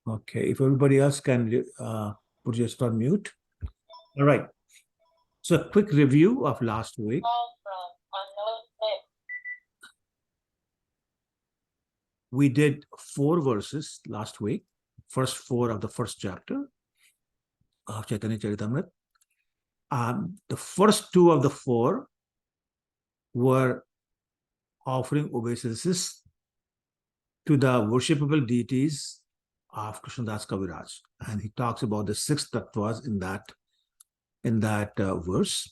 Okay, if everybody else can put yourself on mute. All right. So a quick review of last week. We did 4 verses last week, first 4 of the first chapter of Chaitanya Charitamrita. The first 2 of the 4 were offering obeisances to the worshipable deities of Krishnadas Kaviraj, and he talks about the 6 tattvas in that verse.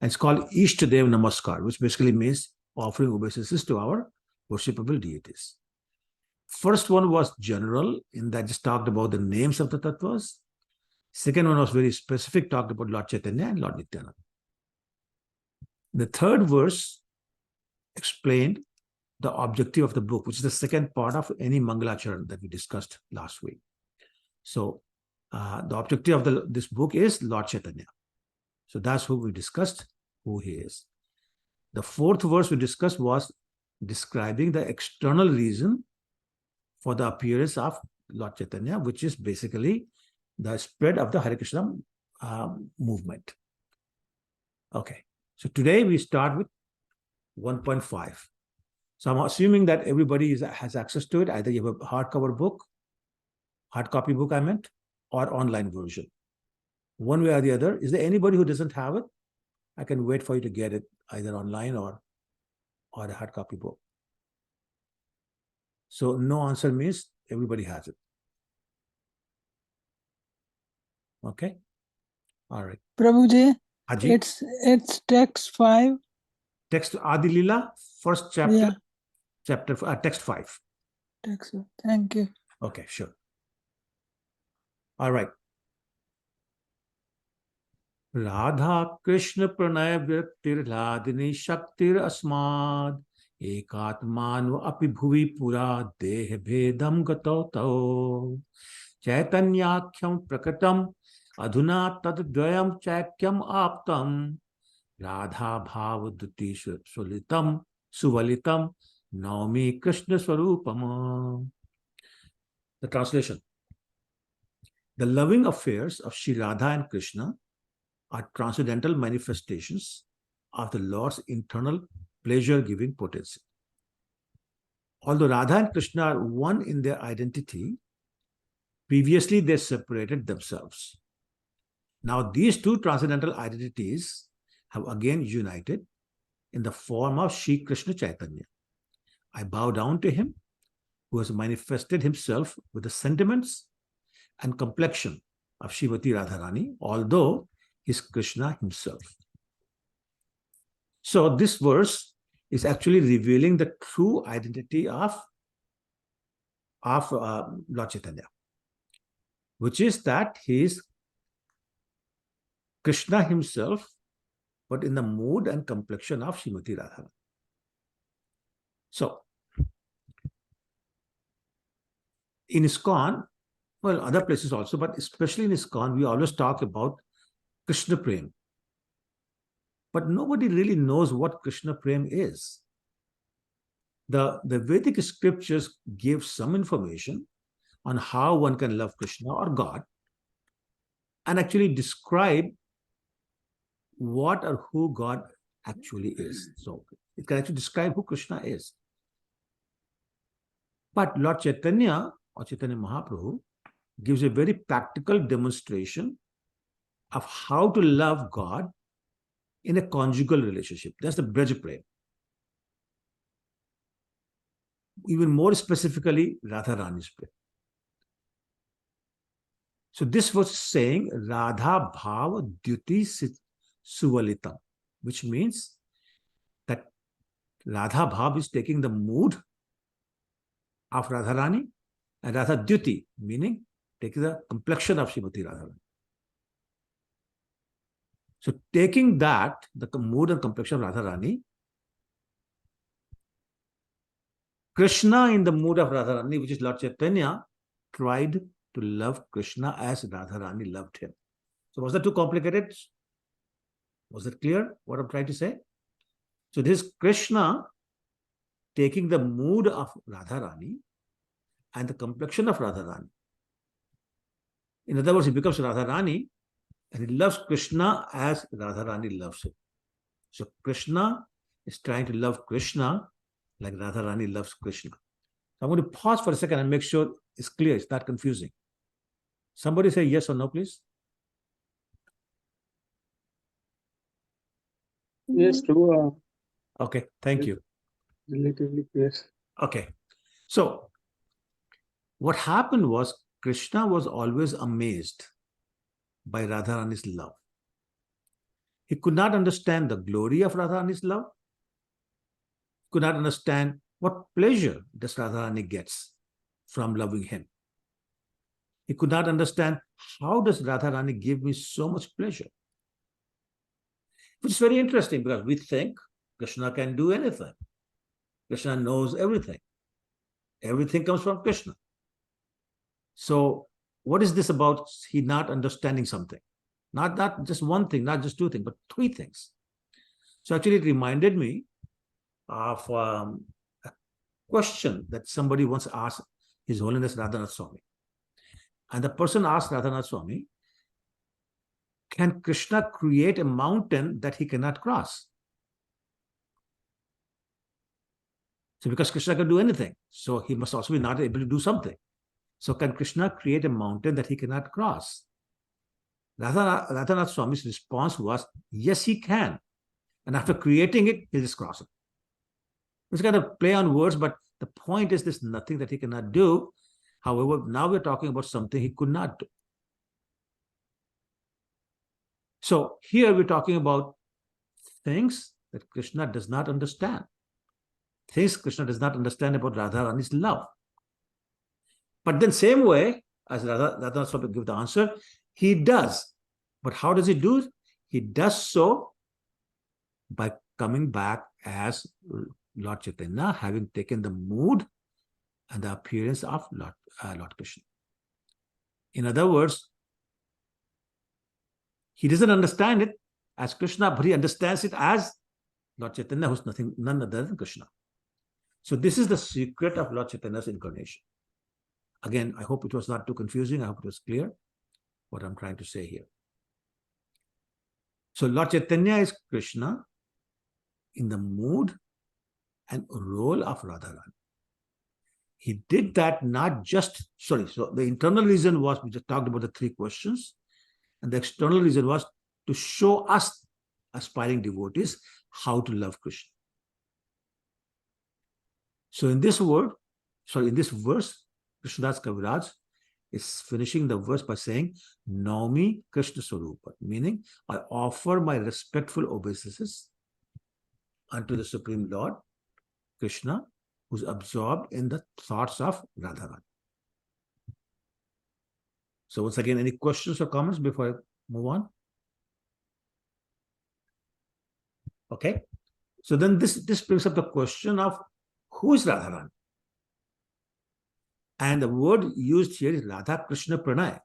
And it's called Ishtadev Namaskar, which basically means offering obeisances to our worshipable deities. First one was general, in that just talked about the names of the tattvas. Second one was very specific, talked about Lord Chaitanya and Lord Nityanand. The third verse explained the objective of the book, which is the second part of any Mangalacharan that we discussed last week. So the objective of this book is Lord Chaitanya. So that's who we discussed, who he is. The fourth verse we discussed was describing the external reason for the appearance of Lord Chaitanya, which is basically the spread of the Hare Krishna movement. Okay, so today we start with 1.5. So I'm assuming that everybody has access to it. Either you have a hardcover book, hard copy book I meant, or online version. One way or the other. Is there anybody who doesn't have it? I can wait for you to get it either online or a hard copy book. So no answer means everybody has it. Okay? All right. Prabhuji, Haji? it's text 5. Text Adi Lila, first chapter. Yeah. Text 5. Text. Thank you. Okay, sure. All right. Radha Krishna Pranaya Vyaktir Ladini Shaktir Asmad Ekatmanu Api Bhuvi Pura Deh Bhedam Gato Tao Chaitanyakhyam Prakatam Adhuna Tadadvayam Chakyam Aptam Radha Bhavaduti Suvalitam Naumi Krishna Swarupam. The translation. The loving affairs of Sri Radha and Krishna are transcendental manifestations of the Lord's internal pleasure-giving potency. Although Radha and Krishna are one in their identity, previously they separated themselves. Now these two transcendental identities have again united in the form of Sri Krishna Chaitanya. I bow down to him who has manifested himself with the sentiments and complexion of Srimati Radharani, although is Krishna himself. So this verse is actually revealing the true identity of Lord Chaitanya, which is that he is Krishna himself, but in the mood and complexion of Srimati Radharani. So in ISKCON, well, other places also, but especially in ISKCON, we always talk about Krishna Prem. But nobody really knows what Krishna Prem is. The Vedic scriptures give some information on how one can love Krishna or God and actually describe what or who God actually is. So it can actually describe who Krishna is. But Lord Chaitanya or Chaitanya Mahaprabhu gives a very practical demonstration of how to love God in a conjugal relationship. That's the Braj Prem. Even more specifically, Radharani's Prem. So this was saying Radha Bhava Dyuti Suvalitam, which means that Radha Bhav is taking the mood of Radharani, and Radha Dyuti, meaning taking the complexion of Srimati Radharani. So taking that, the mood and complexion of Radharani, Krishna in the mood of Radharani, which is Lord Chaitanya, tried to love Krishna as Radharani loved him. So was that too complicated? Was it clear what I'm trying to say? So this Krishna taking the mood of Radharani and the complexion of Radharani. In other words, he becomes Radharani and he loves Krishna as Radharani loves him. So Krishna is trying to love Krishna like Radharani loves Krishna. So I'm going to pause for a second and make sure it's clear, it's not confusing. Somebody say yes or no, please. Yes, true. Okay, thank you. Relatively clear. Okay, so what happened was Krishna was always amazed by Radharani's love. He could not understand the glory of Radharani's love. He could not understand what pleasure does Radharani gets from loving him. He could not understand how does Radharani give me so much pleasure. Which is very interesting because we think Krishna can do anything. Krishna knows everything. Everything comes from Krishna. So what is this about he not understanding something? Not just one thing, not just two things, but three things. So actually it reminded me of a question that somebody once asked His Holiness Radhanath Swami. And the person asked Radhanath Swami, can Krishna create a mountain that he cannot cross? So because Krishna can do anything, so he must also be not able to do something. So can Krishna create a mountain that he cannot cross? Radhanath Swami's response was, yes, he can. And after creating it, he'll just cross it. It's kind of play on words, but the point is there's nothing that he cannot do. However, now we're talking about something he could not do. So here we're talking about things that Krishna does not understand. Things Krishna does not understand about Radharani's love. But then same way, as Radhanath Swami gives the answer, he does. But how does he do it? He does so by coming back as Lord Chaitanya, having taken the mood and the appearance of Lord Krishna. In other words, he doesn't understand it as Krishna, but he understands it as Lord Chaitanya, who's none other than Krishna. So this is the secret of Lord Chaitanya's incarnation. Again, I hope it was not too confusing. I hope it was clear what I'm trying to say here. So Lord Chaitanya is Krishna in the mood and role of Radharani. He did that not just, so the internal reason was, we just talked about the three questions, and the external reason was to show us aspiring devotees how to love Krishna. So in this verse, Krishnadas Kaviraj is finishing the verse by saying, Naumi Krishna Swarupa, meaning I offer my respectful obeisances unto the Supreme Lord, Krishna, who's absorbed in the thoughts of Radharani. So once again, any questions or comments before I move on? Okay. So then this brings up the question of who is Radharani? And the word used here is Radha Krishna Pranay.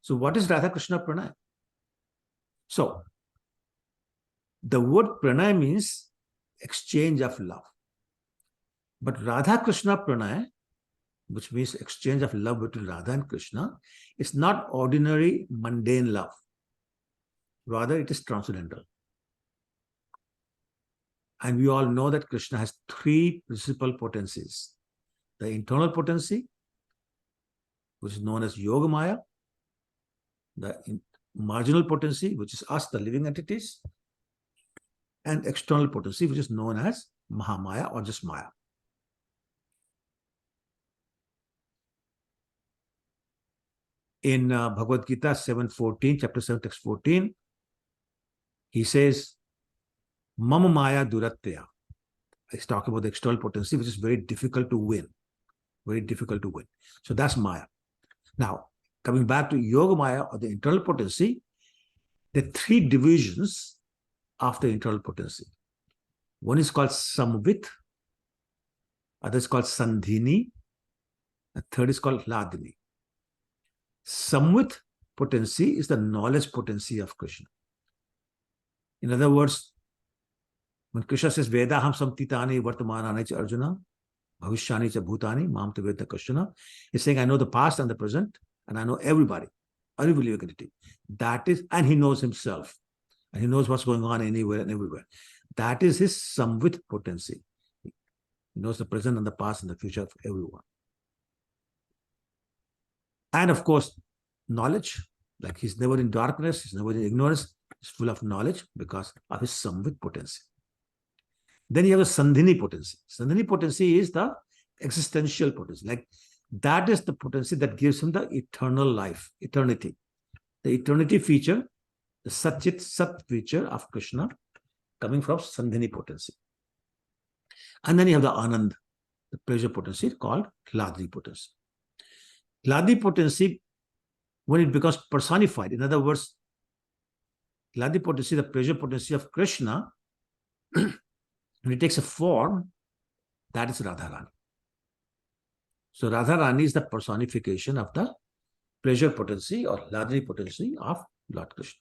So what is Radha Krishna Pranay? So the word Pranay means exchange of love. But Radha Krishna Pranay, which means exchange of love between Radha and Krishna, is not ordinary mundane love. Rather, it is transcendental. And we all know that Krishna has three principal potencies. The internal potency, which is known as Yoga Maya, the marginal potency, which is us, the living entities, and external potency, which is known as Mahamaya or just Maya. In Bhagavad Gita 7:14, chapter 7, text 14, he says, Mama Maya Duratya. He's talking about the external potency, which is very difficult to win. Very difficult to win. So that's Maya. Now, coming back to Yoga Maya or the internal potency, there are three divisions of the internal potency. One is called Samvit, other is called Sandhini, and third is called Hladini. Samvit potency is the knowledge potency of Krishna. In other words, when Krishna says, Vedaham samtitani vartamanani cha Arjuna, Bhavishyani cha bhutani, mam taveta kashana. He's saying, I know the past and the present, and I know everybody. That is, and he knows himself. And he knows what's going on anywhere and everywhere. That is his samvit potency. He knows the present and the past and the future of everyone. And of course, knowledge. Like he's never in darkness, he's never in ignorance. He's full of knowledge because of his samvit potency. Then you have a sandhini potency. Sandhini potency is the existential potency. Like that is the potency that gives him the eternal life, eternity. The eternity feature, the Satchit Sat feature of Krishna coming from Sandhini potency. And then you have the Anand, the pleasure potency called Hladri potency. Hladri potency, when it becomes personified, in other words, Hladri potency, the pleasure potency of Krishna, when it takes a form, that is Radharani. So Radharani is the personification of the pleasure potency or Hladri potency of Lord Krishna.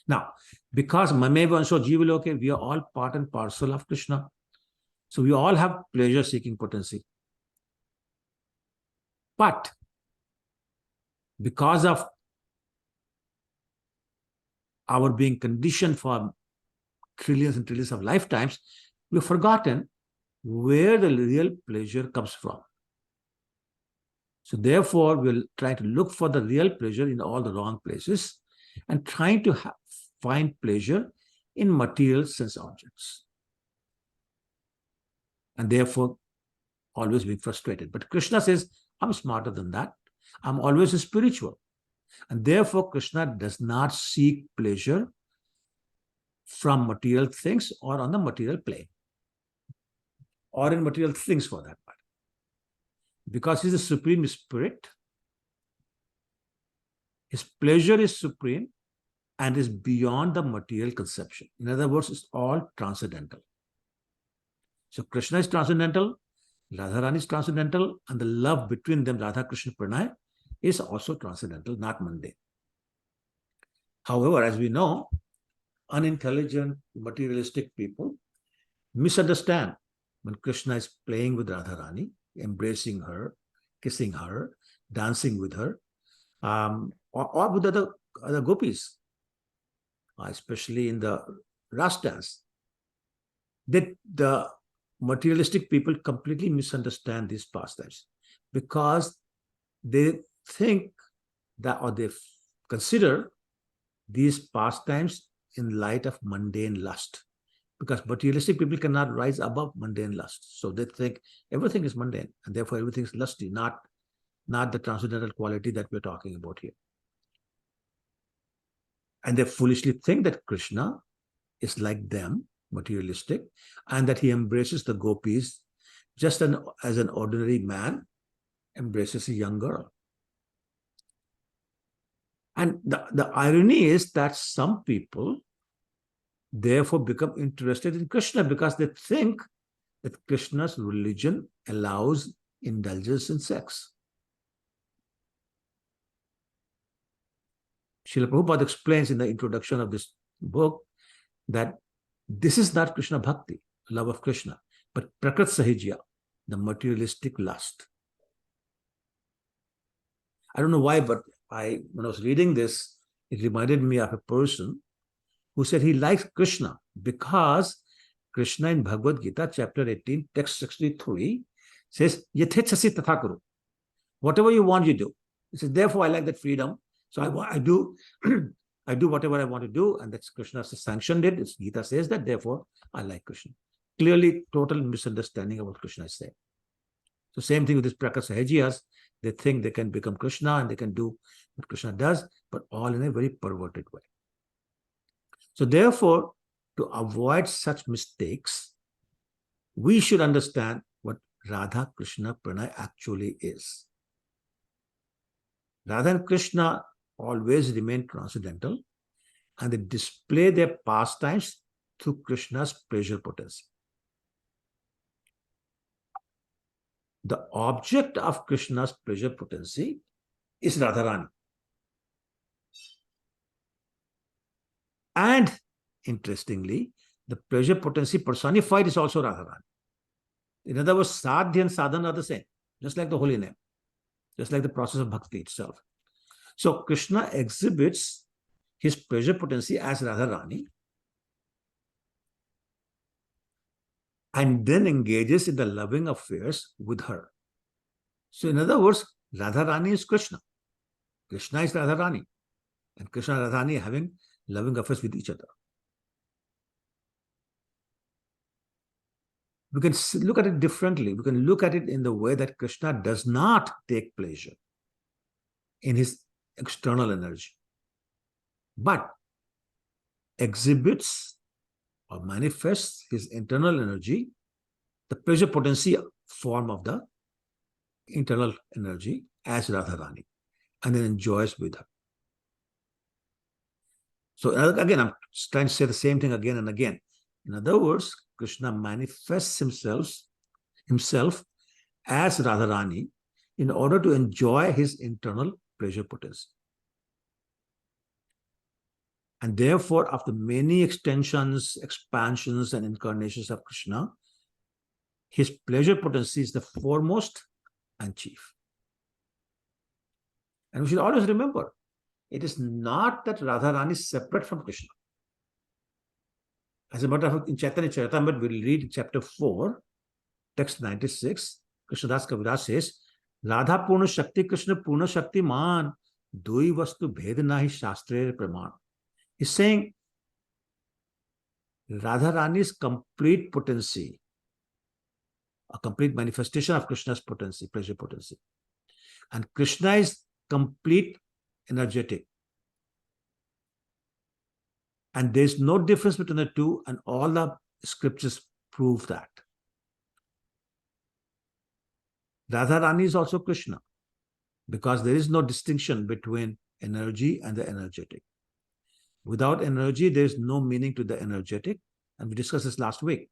Now, because Mameva Ansho Jivaloke, we are all part and parcel of Krishna. So we all have pleasure-seeking potency. But because of our being conditioned for trillions and trillions of lifetimes, we've forgotten where the real pleasure comes from. So therefore, we'll try to look for the real pleasure in all the wrong places and trying to find pleasure in material sense objects. And therefore, always being frustrated. But Krishna says, I'm smarter than that. I'm always spiritual. And therefore, Krishna does not seek pleasure from material things or on the material plane, or in material things for that matter. Because he's the supreme spirit, his pleasure is supreme and is beyond the material conception. In other words, it's all transcendental. So Krishna is transcendental, Radharani is transcendental, and the love between them, Radha Krishna Pranay, is also transcendental, not mundane. However, as we know, unintelligent, materialistic people misunderstand when Krishna is playing with Radharani, embracing her, kissing her, dancing with her, or with other gopis, especially in the Ras dance. That the materialistic people completely misunderstand these pastimes because they think that, or they consider these pastimes in light of mundane lust. Because materialistic people cannot rise above mundane lust. So they think everything is mundane and therefore everything is lusty, not the transcendental quality that we're talking about here. And they foolishly think that Krishna is like them, materialistic, and that he embraces the gopis just as an ordinary man embraces a young girl. And the irony is that some people therefore become interested in Krishna because they think that Krishna's religion allows indulgence in sex. Srila Prabhupada explains in the introduction of this book that this is not Krishna Bhakti, love of Krishna, but Prakrit Sahijya, the materialistic lust. I don't know why, but when I was reading this, it reminded me of a person who said he likes Krishna because Krishna in Bhagavad Gita, chapter 18, text 63, says, Yathetchasi tatha kuru. Whatever you want, you do. He says, therefore, I like that freedom. So I do I do whatever I want to do, and that's Krishna sanctioned it. Gita says that, therefore, I like Krishna. Clearly, total misunderstanding of what Krishna is saying. So same thing with these Prakasahajiyas. They think they can become Krishna and they can do what Krishna does, but all in a very perverted way. So therefore, to avoid such mistakes, we should understand what Radha Krishna Pranay actually is. Radha and Krishna always remain transcendental and they display their pastimes through Krishna's pleasure potency. The object of Krishna's pleasure potency is Radharani. And interestingly, the pleasure potency personified is also Radharani. In other words, sadhya and sadhana are the same, just like the holy name, just like the process of bhakti itself. So Krishna exhibits his pleasure potency as Radharani and then engages in the loving affairs with her. So in other words, Radharani is Krishna. Krishna is Radharani. And Krishna and Radharani having loving affairs with each other. We can look at it differently. We can look at it in the way that Krishna does not take pleasure in his external energy, but exhibits or manifests his internal energy, the pleasure potency form of the internal energy as Radharani, and then enjoys with her. So again, I'm trying to say the same thing again and again. In other words, Krishna manifests himself as Radharani in order to enjoy his internal pleasure potency. And therefore, after many extensions, expansions, and incarnations of Krishna, his pleasure potency is the foremost and chief. And we should always remember, it is not that Radharani is separate from Krishna. As a matter of fact, in Chaitanya Charitamrita, we'll read chapter 4, text 96. Krishnadas Kaviraj says, Radha Purna Shakti Krishna Purna Shakti Man, Dui Vastu Bhed Nahi Shastre Praman. He's saying Radharani's complete potency, a complete manifestation of Krishna's potency, pleasure potency. And Krishna is complete energetic. And there's no difference between the two, and all the scriptures prove that. Radharani is also Krishna, because there is no distinction between energy and the energetic. Without energy, there is no meaning to the energetic, and we discussed this last week.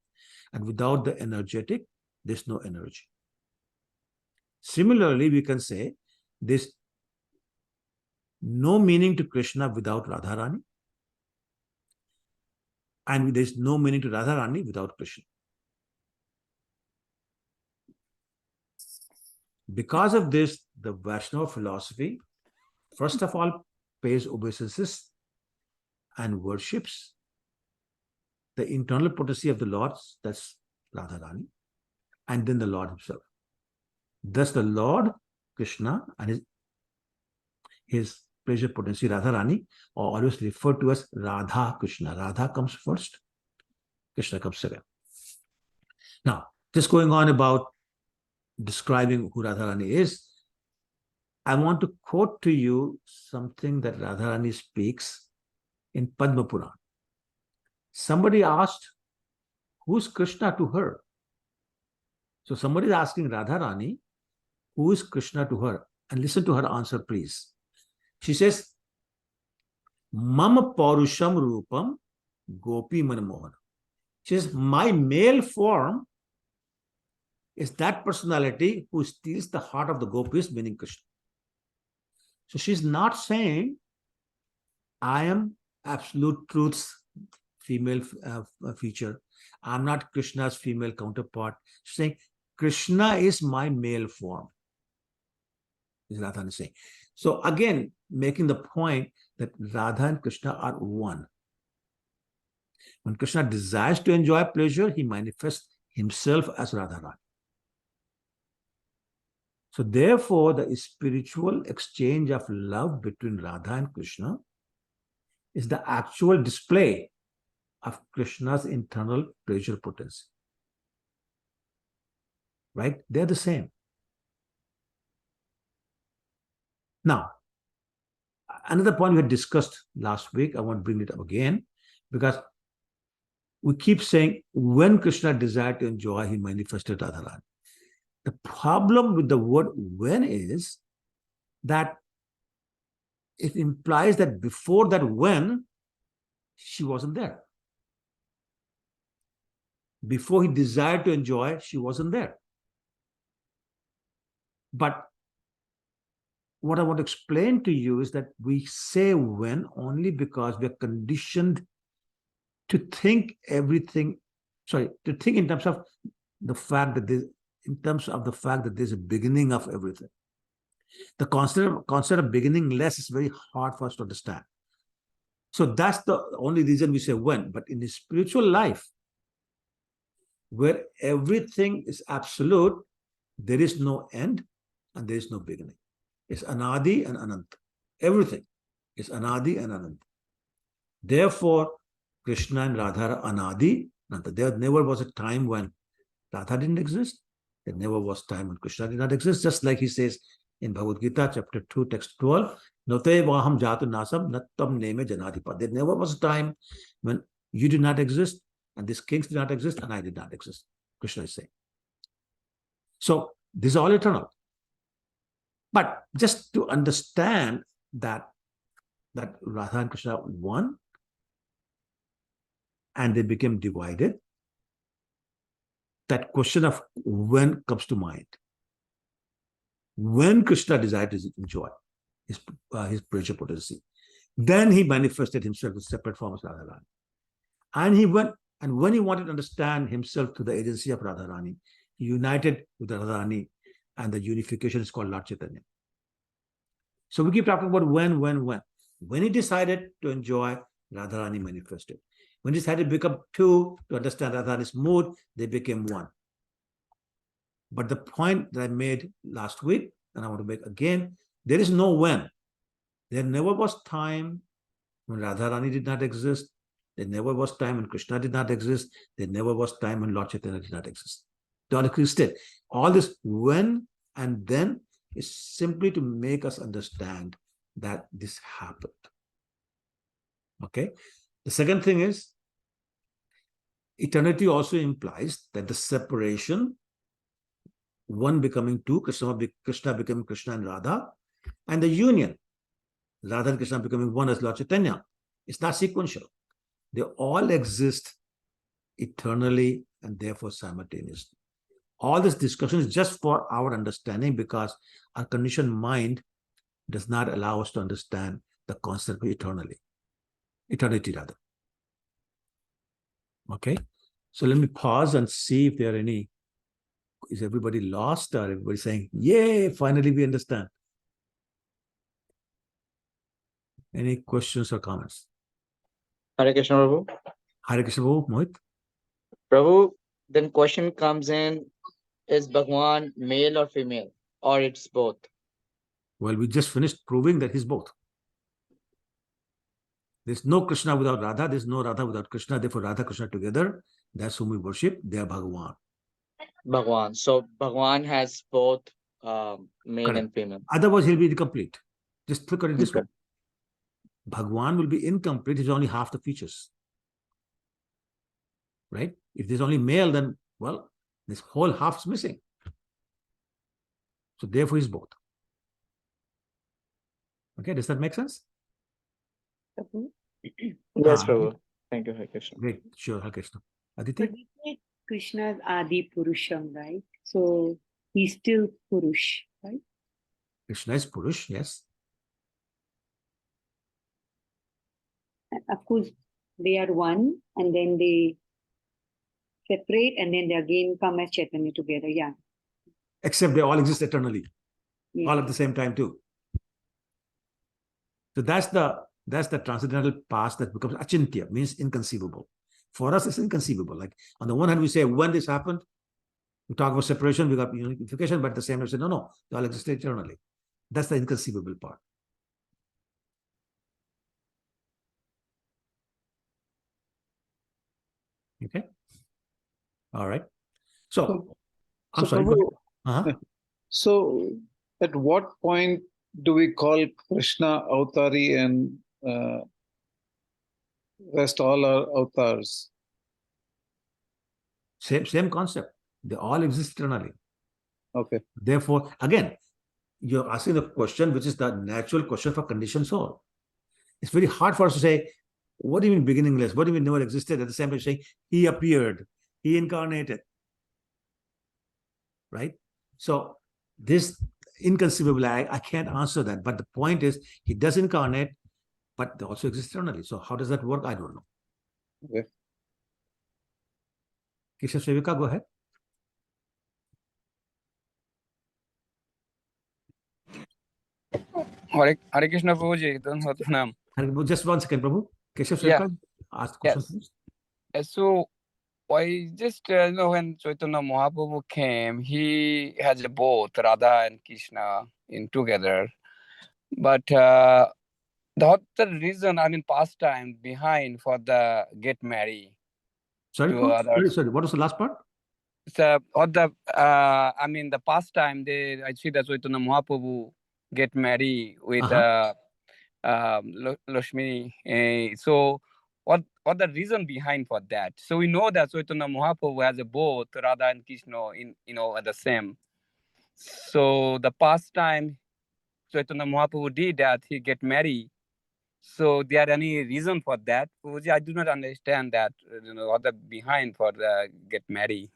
And without the energetic, there's no energy. Similarly, we can say there's no meaning to Krishna without Radharani, and there's no meaning to Radharani without Krishna. Because of this, the Vaishnava philosophy, first of all, pays obeisances and worships the internal potency of the Lord, that's Radharani, and then the Lord himself. Thus, the Lord Krishna and his pleasure potency, Radharani, are always referred to as Radha Krishna. Radha comes first, Krishna comes second. Now, just going on about describing who Radharani is, I want to quote to you something that Radharani speaks in Padma Puran. Somebody asked, who's Krishna to her? So somebody is asking Radharani, who is Krishna to her? And listen to her answer, please. She says, Mama Paurusham Rupam Gopi Manmohan. She says, my male form is that personality who steals the heart of the gopis, meaning Krishna. So she's not saying, I am absolute truth's female feature. I'm not Krishna's female counterpart. She's saying, Krishna is my male form, is Radharani saying. So again, making the point that Radha and Krishna are one. When Krishna desires to enjoy pleasure, he manifests himself as Radharani. So therefore, the spiritual exchange of love between Radha and Krishna is the actual display of Krishna's internal pleasure potency. Right? They're the same. Now, another point we had discussed last week, I want to bring it up again, because we keep saying when Krishna desired to enjoy, he manifested Radharani. The problem with the word when is that it implies that before that when, she wasn't there. Before he desired to enjoy, she wasn't there. But what I want to explain to you is that we say when only because we are conditioned to think everything, to think in terms of the fact that in terms of the fact that there's a beginning of everything. The concept of beginningless is very hard for us to understand. So that's the only reason we say when. But in the spiritual life, where everything is absolute, there is no end and there is no beginning. It's Anadi and Anant. Everything is Anadi and Anant. Therefore, Krishna and Radha are Anadi. Ananta. There never was a time when Radha didn't exist. There never was time when Krishna did not exist. Just like he says in Bhagavad Gita, chapter 2, text 12, Note vaham jatu nasam nattam neme janadipa. There never was a time when you did not exist, and these kings did not exist, and I did not exist. Krishna is saying. So this is all eternal. But just to understand that Radha and Krishna one, and they became divided, that question of when comes to mind. When Krishna desired to enjoy his spiritual potency, then he manifested himself in separate forms of Radharani. And when he wanted to understand himself through the agency of Radharani, he united with Radharani, and the unification is called Lord Chaitanya. So we keep talking about when. When he decided to enjoy, Radharani manifested. When he decided to become two, to understand Radharani's mood, they became one. But the point that I made last week, and I want to make again, there is no when. There never was time when Radharani did not exist. There never was time when Krishna did not exist. There never was time when Lord Chaitanya did not exist. They all existed. All this when and then is simply to make us understand that this happened. Okay? The second thing is, eternity also implies that the separation, one becoming two, Krishna becoming Krishna and Radha, and the union, Radha and Krishna becoming one as Lord Chaitanya, it's not sequential. They all exist eternally and therefore simultaneously. All this discussion is just for our understanding, because our conditioned mind does not allow us to understand the concept of eternity rather. Okay, so let me pause and see if there are any. Is everybody lost, or everybody saying, yay, finally we understand? Any questions or comments? Hare Krishna, Prabhu. Hare Krishna, Mohit. Prabhu, then question comes in, is Bhagwan male or female? Or it's both? Well, we just finished proving that he's both. There's no Krishna without Radha. There's no Radha without Krishna. Therefore, Radha Krishna together, that's whom we worship. They are Bhagavan. Bhagwan. So Bhagwan has both male Correct. and female. Otherwise, he'll be incomplete. Just look at it this Okay. way. Bhagwan will be incomplete if there's only half the features. Right? If there's only male, then, well, this whole half is missing. So therefore, he's both. Okay, does that make sense? Yes, Prabhu. Thank you, Hare Krishna. Great, sure, Hare Krishna. Aditi? But we say Krishna's Adi Purusham, right? So he's still Purush, right? Krishna is Purush, yes. And of course, they are one, and then they separate, and then they again come as Chaitanya together. Yeah. Except they all exist eternally, Yeah. all at the same time too. So that's the transcendental past that becomes achintya, means inconceivable. For us, it's inconceivable. Like on the one hand, we say when this happened, we talk about separation, we got unification, but at the same time, we say no, they all exist eternally. That's the inconceivable part. Okay. All right. So I'm sorry. Prabhu, so at what point do we call Krishna Avatari and rest all are avatars? Same concept. They all exist eternally. Okay. Therefore, again, you're asking the question which is the natural question for conditioned soul. It's very hard for us to say, what do you mean beginningless? What do you mean never existed? At the same time, saying he appeared, he incarnated. Right? So this inconceivable, I can't answer that. But the point is, he does incarnate, but they also exist eternally. So how does that work? I don't know. Okay. Keshav Sevika, go ahead. Hare Krishna Prabhuji, Pranam. Just 1 second, Prabhu. Keshav Yeah. Sevka, ask the question, Yes. please. So I just when Chaitanya Mahaprabhu came, he has both Radha and Krishna in together. But the reason, I mean, pastime behind for the get married Sorry, to Prabhu? others. Sorry, what was the last part? So, or the I mean, the pastime I see that Chaitanya Mahaprabhu get married with Lakshmi. So, what the reason behind for that? So we know that Chaitanya Mahaprabhu has both Radha and Krishna in at the same. So the pastime Chaitanya Mahaprabhu did that he get married. So there any reason for that? Prabhuji, I do not understand that. What the behind for the get married.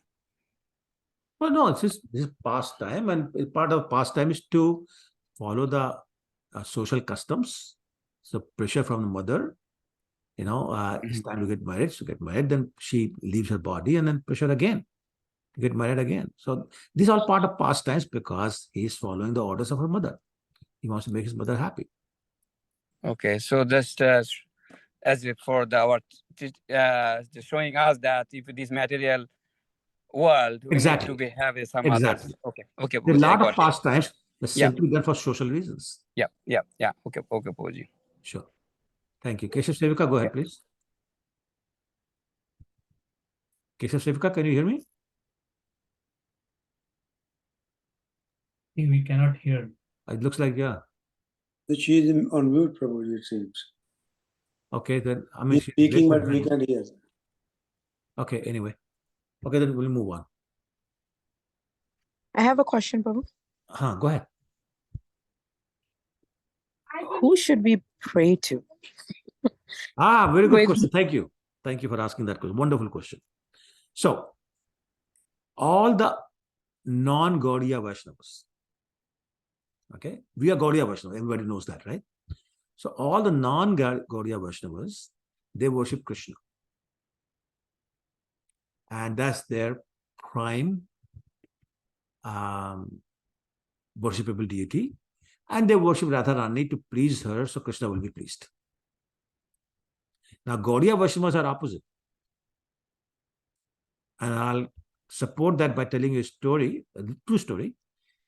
Well, no, it's just this pastime, and part of pastime is to follow the social customs. So pressure from the mother, it's time to get married. So get married, then she leaves her body, and then pressure again to get married again. So these are all part of pastimes because he's following the orders of her mother. He wants to make his mother happy. Okay, so just as if for just showing us that if this material world we need to have some Exactly. others. Okay, There are a Prabhuji, I lot of got it. pastimes that's Yeah. simply done for social reasons. Yeah. Okay, Prabhuji. Sure. Thank you. Keshav Sevika, go ahead, please. Keshav Sevika, can you hear me? We cannot hear. It looks like, yeah. She is on mute, Prabhuji, it seems. Okay, then, I mean, She's speaking, but we can't hear. Okay, anyway. Okay, then we'll move on. I have a question, Prabhu. Go ahead. Who should we pray to? Very good question. Thank you. Thank you for asking that question. Wonderful question. So, all the non-Gaudiya Vaishnavas, okay? We are Gaudiya Vaishnavas. Everybody knows that, right? So, all the non-Gaudiya Vaishnavas, they worship Krishna. And that's their prime worshipable deity. And they worship Radharani to please her, so Krishna will be pleased. Now, Gaudiya Vaishnavas are opposite. And I'll support that by telling you a story, a true story,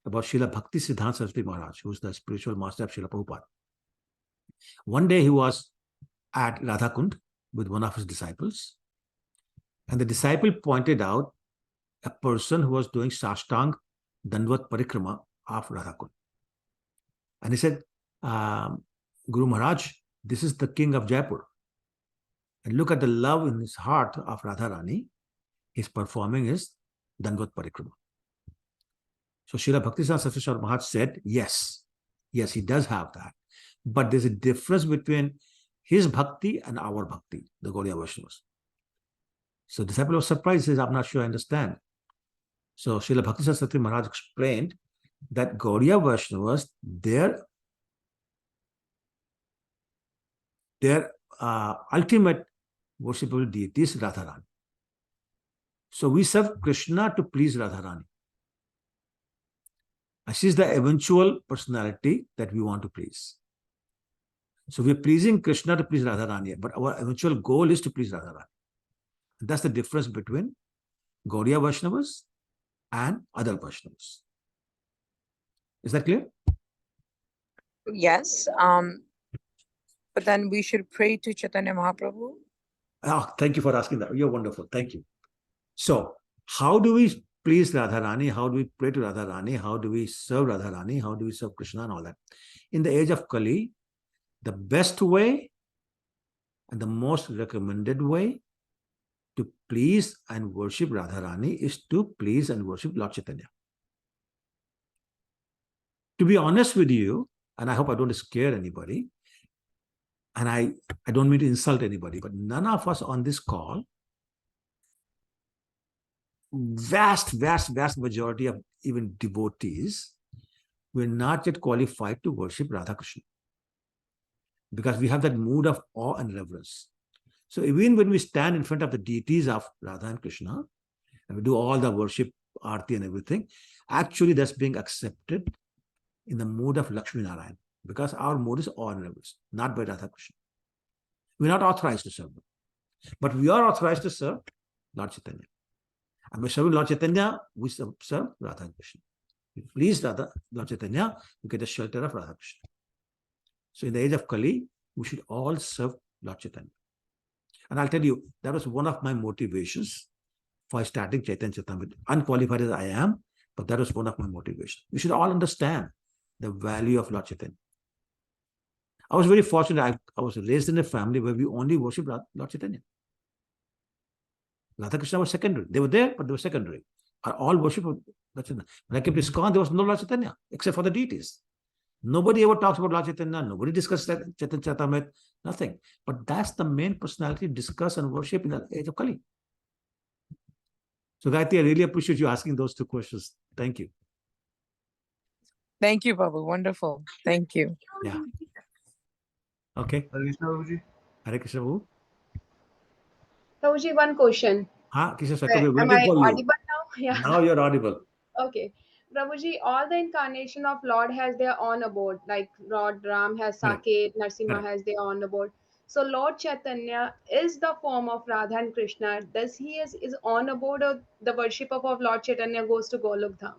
about Srila Bhakti Siddhanta Saraswati Maharaj, who is the spiritual master of Srila Prabhupada. One day he was at Radhakund with one of his disciples, and the disciple pointed out a person who was doing Sashtang Dandvat Parikrama of Radhakund. And he said, Guru Maharaj, this is the king of Jaipur. And look at the love in his heart of Radharani. He's performing his Dandvat Parikrama. So Srila Bhaktisiddhanta Saraswati Maharaj said, yes, he does have that. But there's a difference between his bhakti and our bhakti, the Gaudiya Vaishnavas. So the disciple was surprised, says, I'm not sure I understand. So Srila Bhaktisiddhanta Saraswati Maharaj explained that Gaudiya Vaishnavas, their ultimate worshipable deity is Radharani. So we serve Krishna to please Radharani. And she's the eventual personality that we want to please. So we're pleasing Krishna to please Radharani, but our eventual goal is to please Radharani. And that's the difference between Gaudiya Vaishnavas and other Vaishnavas. Is that clear? Yes. But then we should pray to Chaitanya Mahaprabhu. Thank you for asking that. You're wonderful. Thank you. So, how do we please Radharani? How do we pray to Radharani? How do we serve Radharani? How do we serve Krishna and all that? In the age of Kali, the best way and the most recommended way to please and worship Radharani is to please and worship Lord Chaitanya. To be honest with you, and I hope I don't scare anybody, and I don't mean to insult anybody, but none of us on this call, vast majority of even devotees, we're not yet qualified to worship Radha Krishna. Because we have that mood of awe and reverence. So even when we stand in front of the deities of Radha and Krishna, and we do all the worship, arti and everything, actually that's being accepted in the mood of Lakshmi Narayan. because our mood is honorable, not by Radha Krishna. We're not authorized to serve them. But we are authorized to serve Lord Chaitanya. And by serving Lord Chaitanya, we serve Radha Krishna. We please Lord Chaitanya, we get the shelter of Radha Krishna. So in the age of Kali, we should all serve Lord Chaitanya. And I'll tell you, that was one of my motivations for starting Chaitanya Charitamrita. Unqualified as I am, but that was one of my motivations. We should all understand the value of Lord Chaitanya. I was very fortunate. I was raised in a family where we only worship Lord Chaitanya. Radha Krishna was secondary. They were there, but they were secondary. All worship Lord Chaitanya. When I came to ISKCON, there was no Lord Chaitanya, except for the deities. Nobody ever talks about Lord Chaitanya. Nobody discusses Chaitanya Charitamrita. Nothing. But that's the main personality discuss and worship in the age of Kali. So Gayatri, I really appreciate you asking those two questions. Thank you. Thank you, Prabhu. Wonderful. Thank you. Yeah. Okay. Hare Krishna, Prabhuji. Hare Krishna. Prabhu. Prabhuji, one question. Krishna Sakta, Am we're I waiting for you. audible now? Yeah. Now you're audible. Okay. Prabhuji, all the incarnation of Lord has their own abode. Like Lord Ram has Correct. Saket, Narsimha Correct. has their own abode. So Lord Chaitanya is the form of Radha and Krishna. Does he is on abode, or the worship of Lord Chaitanya goes to Golok Dham?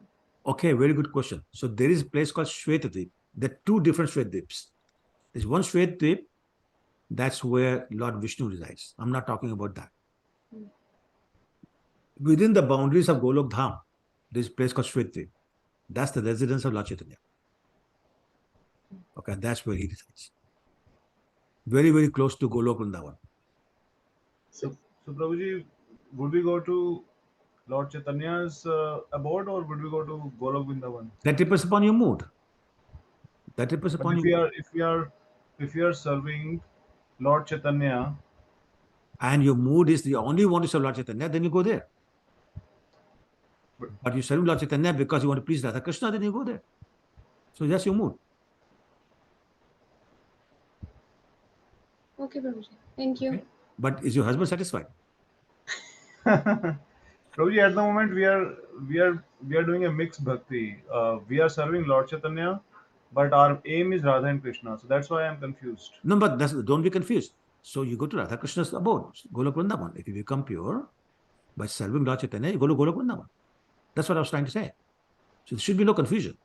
Okay, very good question. So there is a place called Shvetadvip. There are two different Shvetadvips. There's one Shvetadvip, that's where Lord Vishnu resides. I'm not talking about that. Within the boundaries of Golok Dham, there's a place called Shvetadvip. That's the residence of Lord Chaitanya. Okay, that's where he resides. Very, very close to Golok Vrindavan. So Prabhuji, would we go to Lord Chaitanya's abode, or would we go to Golok Vrindavan? That depends upon your mood. That depends But upon if we are serving Lord Chaitanya, and your mood is the only one to serve Lord Chaitanya, then you go there. But you serve Lord Chaitanya because you want to please Radha Krishna, then you go there. So that's your mood. Okay, Prabhuji. Thank you. Okay? But is your husband satisfied? Prabhuji, at the moment we are doing a mixed bhakti. We are serving Lord Chaitanya, but our aim is Radha and Krishna. So that's why I'm confused. No, but don't be confused. So you go to Radha Krishna's abode, Golok Vrindavan. If you become pure by serving Lord Chaitanya, you go to Golok Vrindavan. That's what I was trying to say. So there should be no confusion.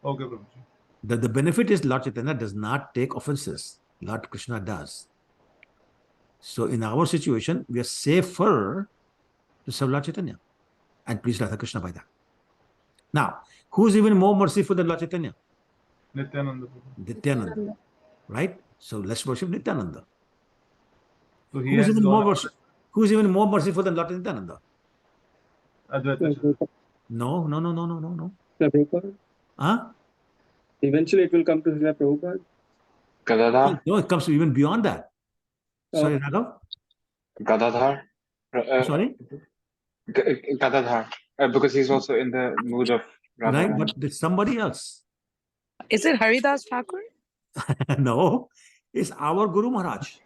Okay, Prabhuji. The benefit is Lord Chaitanya does not take offenses. Lord Krishna does. So in our situation, we are safer to serve Lord Chaitanya and please Radha Krishna by that. Now, who's even more merciful than Lord Chaitanya? Nityananda. Nityananda. Right? So let's worship Nityananda. So Who's even more merciful than Lord Nityananda? Advaita. No. Prabhupada. Huh? Eventually it will come to Srila Prabhupada. Gadadhar. No, it comes even beyond that. Sorry, Raghav? Gadadhar. Sorry? Gadadhar. Because he's also in the mood of Radha. Right, but there's somebody else. Is it Haridas Thakur? No, it's our Guru Maharaj.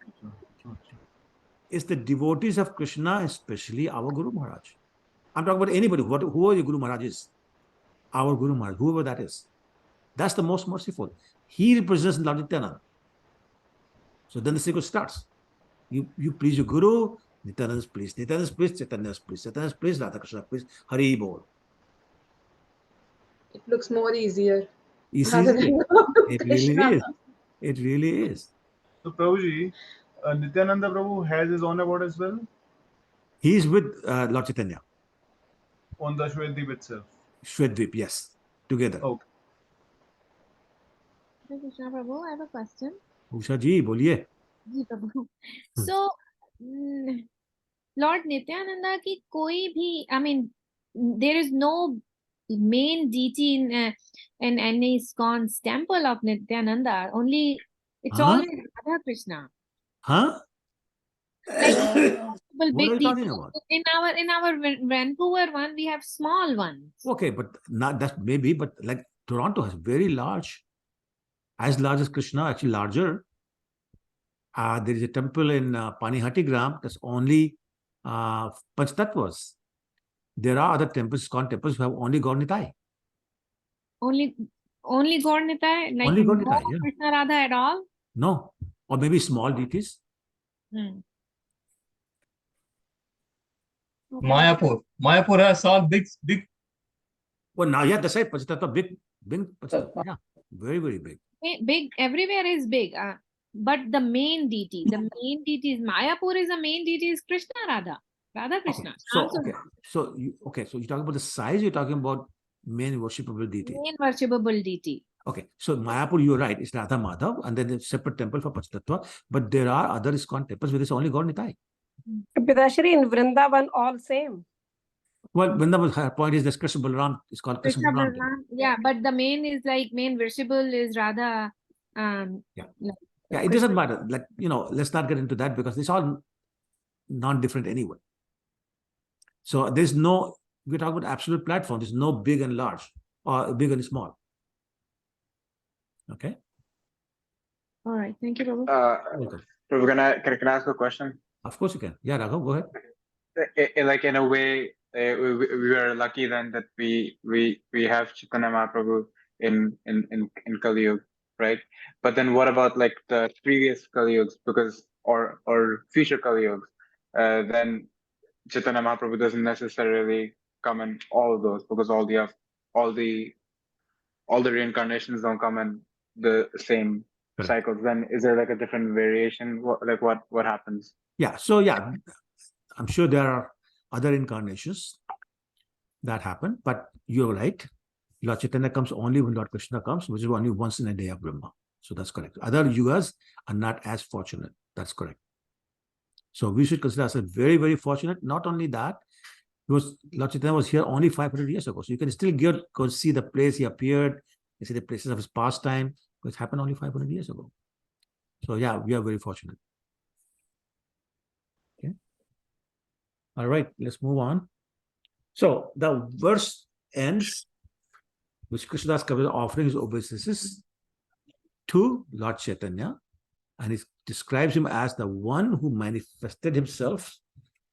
It's the devotees of Krishna, especially our Guru Maharaj. I'm talking about anybody, whoever your Guru Maharaj is. Our Guru Maharaj, whoever that is. That's the most merciful. He represents Lord Nityananda. So then the sequence starts. You please your Guru, Nityananda's please, Nityananda's please, Chaitanya's please, Chaitanya's please, Radha Krishna please, Hari Bol. It looks more easier. Easy. Rather than It really is. It really is. So Prabhuji, Nityananda Prabhu has his own abode as well? He is with Lord Chaitanya. On the Shvedvip itself? Shvedvip, yes. Together. Okay. Krishna Prabhu, I have a question. Usha ji, boliye. Ji Prabhu. So, Lord Nityananda ki koi bhi, I mean, there is no main deity in any ISKCON's temple of Nityananda. Only it's always Radha Krishna. Huh? Like What big are you deities. talking about? In our Vancouver one, we have small ones. Okay, but not that maybe, but like Toronto has very large, as large as Krishna, actually larger. There is a temple in Panihatigram that's only Panchtattvas. There are other temples, ISKCON temples, who have only God Nitai. Only only Gaur Nitai, like Only Gaur no Nitai, yeah. Krishna Radha at all? No, or maybe small deities. Hmm. Mayapur has all big. Well, now, yeah, that's right. Panchatattva, big Panchatattva. Yeah, very, very big. Big, everywhere is big. But the main deity is Mayapur is the main deity is Krishna Radha. Radha Krishna. So you're talking about the size, you're talking about main worshipable deity. Main worshipable deity. Okay, so Mayapur, you're right, it's Radha Madhav, and then a separate temple for Panchatattva, but there are other ISKCON temples where it's only Gaur Nitai. Pidashri in Vrindavan, all same. Well, Vrindavan, her point is that Krishna Balaram is called Krishna Balaram. Yeah, but the main is like main worshipable is Radha. Yeah, it doesn't matter. Like, let's not get into that because it's all non-different anyway. So we're talking about absolute platform. There's no big and large or big and small. Okay. All right. Thank you, Prabhu. Prabhu, can I ask a question? Of course you can. Yeah, Raghav, go ahead. Like in a way, we are lucky then that we have Chaitanya Mahaprabhu in Kali Yuga, right? But then what about like the previous Kali Yugas, because or future Kali Yugas? Then Chaitanya Mahaprabhu doesn't necessarily come in all of those because all the reincarnations don't come in the same cycles. Then is there like a different variation? What happens? Yeah. So yeah, I'm sure there are other incarnations that happen, but you're right. Lord Chaitanya comes only when Lord Krishna comes, which is only once in a day of Brahma. So that's correct. Other yugas are not as fortunate. That's correct. So we should consider ourselves very, very fortunate. Not only that, Lord Chaitanya was here only 500 years ago. So you can still go see the place he appeared, you see the places of his pastime, which happened only 500 years ago. So yeah, we are very fortunate. Okay. All right, let's move on. So the verse ends, which Krishnadas Kaviraj is offering his obeisances to Lord Chaitanya, and he describes him as the one who manifested himself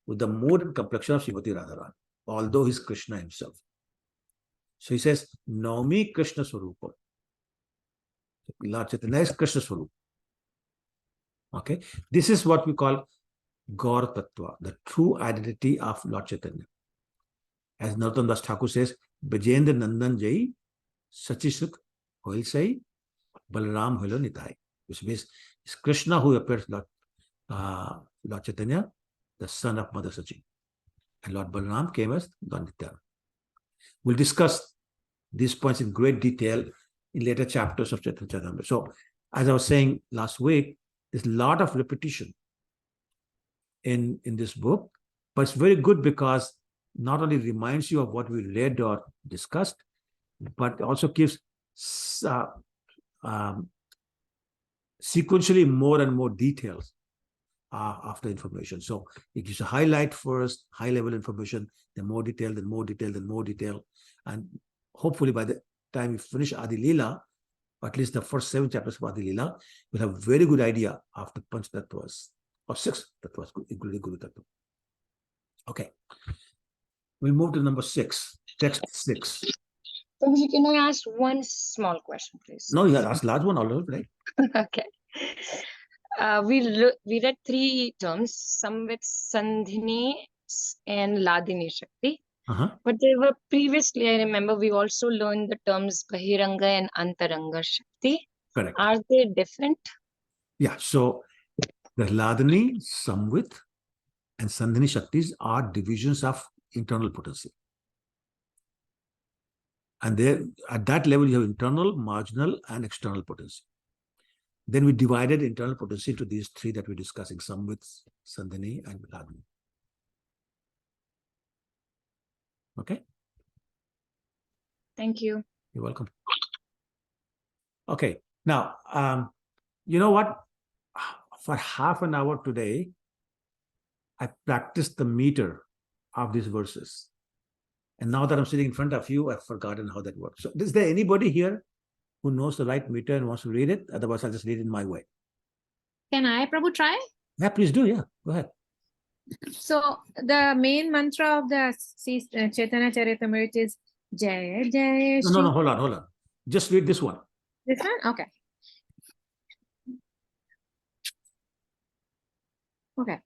with the mood and complexion of Srimati Radharani, although he's Krishna himself. So he says, Naumi Krishna Swarupa. Lord Chaitanya is Krishna Swarupa. Okay, this is what we call Gaur Tattva, the true identity of Lord Chaitanya. As Narottam Das Thakur says, Bajendra Nandan Jai, Sachishuk Hoil Sai, Balaram Hoilo Nitai, which means it's Krishna who appears Lord Chaitanya, the son of Mother Sachi. And Lord Balaram came as Lord Nityanand. We'll discuss these points in great detail in later chapters of Charitamrita. So, as I was saying last week, there's a lot of repetition in this book, but it's very good because not only reminds you of what we read or discussed, but also gives sequentially more and more details after information. So it gives a highlight first, high-level information, then more detail, then more detail, then more detail. And hopefully by the time we finish Adi Lila, or at least the first 7 chapters of Adi Lila, we'll have a very good idea of the Panch Tattvas, or 6 Tattvas, including Guru Tattva. Okay. We move to number 6, text 6. Prabhuji, can I ask one small question, please? No, you have asked large one already, right? Okay. We read 3 terms, Samvit, Sandhini, and Ladini Shakti. But they were previously, I remember, we also learned the terms Bahiranga and Antaranga Shakti. Correct. Are they different? Yeah, so the Ladini, Samvit, and Sandhini Shaktis are divisions of internal potency. And there, at that level, you have internal, marginal, and external potency. Then we divided internal potency into these 3 that we're discussing, Samvit, Sandhini, and Ladini. Okay? Thank you. You're welcome. Okay, now, you know what? For half an hour today, I practiced the meter of these verses. And now that I'm sitting in front of you, I've forgotten how that works. So is there anybody here who knows the right meter and wants to read it? Otherwise, I'll just read it in my way. Can I, Prabhu, try? Yeah, please do. Yeah, go ahead. So the main mantra of the Chaitanya Charitamrita is Jaya Jaya. No, hold on. Just read this one. This one? Okay. Okay.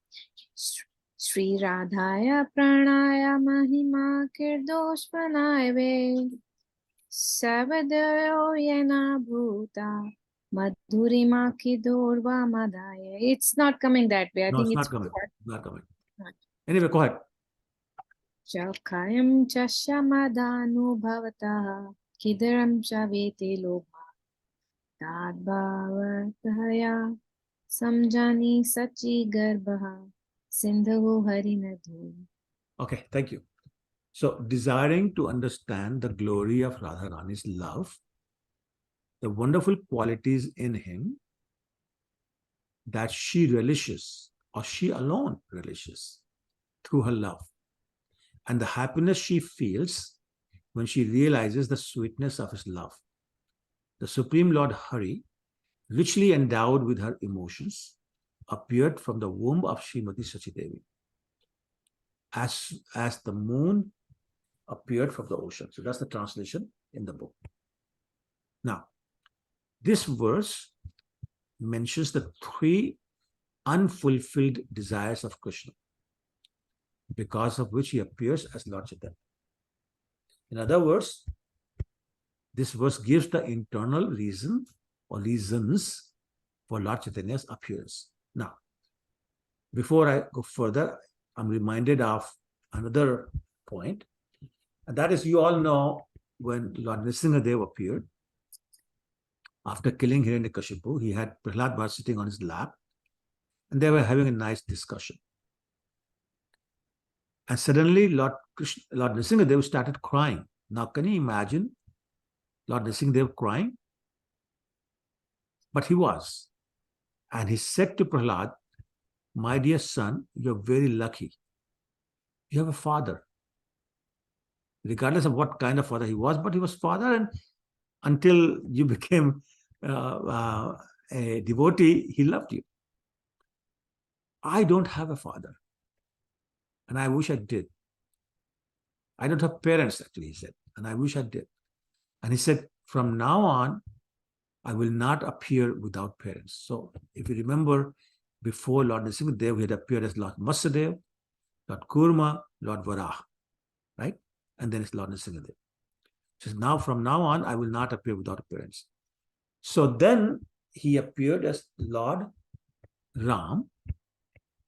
Shri Radhaya Pranaya Mahima Kirdoshpanaya Ve Sabadayo Yena Bhuta Madhurima Kidorva Madaya. It's not coming that way. I No, think it's it's not coming. Not coming. Not. Anyway, go ahead. Chakayam Chashamadanu Bhavata Kidaram Chavete Loka Tad Bhavataya Samjani Sachi Garbha Sindhu Harinadhu. Okay, thank you. So, desiring to understand the glory of Radharani's love, the wonderful qualities in him that she relishes, or she alone relishes, through her love, and the happiness she feels when she realizes the sweetness of his love. The Supreme Lord Hari, richly endowed with her emotions, appeared from the womb of Srimati Sachidevi as the moon appeared from the ocean. So that's the translation in the book. Now, this verse mentions the three unfulfilled desires of Krishna, because of which he appears as Lord Chaitanya. In other words, this verse gives the internal reason or reasons for Lord Chaitanya's appearance. Now, before I go further, I'm reminded of another point, and that is, you all know, when Lord Nrsimhadev appeared, after killing Hiranyakashipu, he had Prahlad Bharat sitting on his lap, and they were having a nice discussion. And suddenly Lord Nrsimhadev started crying. Now, can you imagine Lord Nrsimhadev crying? But he was. And he said to Prahlad, "My dear son, you're very lucky. You have a father." Regardless of what kind of father he was, but he was father, and until you became a devotee, he loved you. I don't have a father, and I wish I did. I don't have parents, actually, he said, and I wish I did. And he said, from now on, I will not appear without parents. So if you remember, before Lord Nrsimhadev, he had appeared as Lord Matsadev, Lord Kurma, Lord Varaha, right? And then it's Lord Nrsimhadev. So now, from now on, I will not appear without parents. So then he appeared as Lord Ram,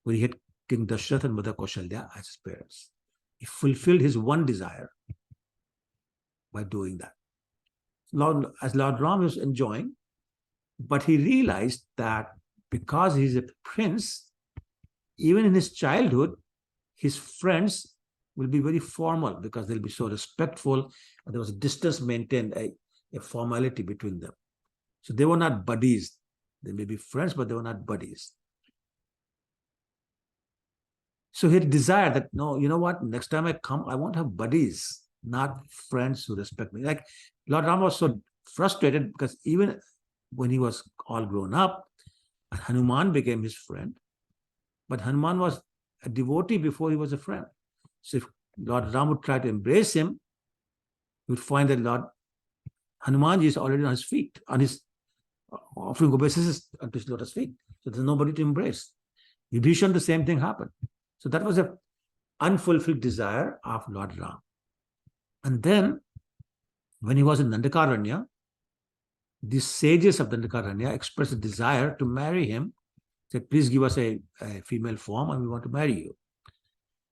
where he had King Dashrath and Mother Kaushalya as his parents. He fulfilled his one desire by doing that. As Lord Ram was enjoying, but he realized that because he's a prince, even in his childhood, his friends will be very formal because they'll be so respectful. And there was a distance maintained, a formality between them. So they were not buddies. They may be friends, but they were not buddies. So he had desired that, no, you know what? Next time I come, I won't have buddies, not friends who respect me. Like Lord Ram was so frustrated because even when he was all grown up, Hanuman became his friend, but Hanuman was a devotee before he was a friend. So if Lord Ram would try to embrace him, he would find that Lord Hanumanji is already on his feet, on his offering obeisances unto his lotus feet. So there's nobody to embrace. Vibhishan, the same thing happened. So that was an unfulfilled desire of Lord Ram. And then, when he was in Dandakaranya, the sages of Dandakaranya expressed a desire to marry him. Said, please give us a female form and we want to marry you.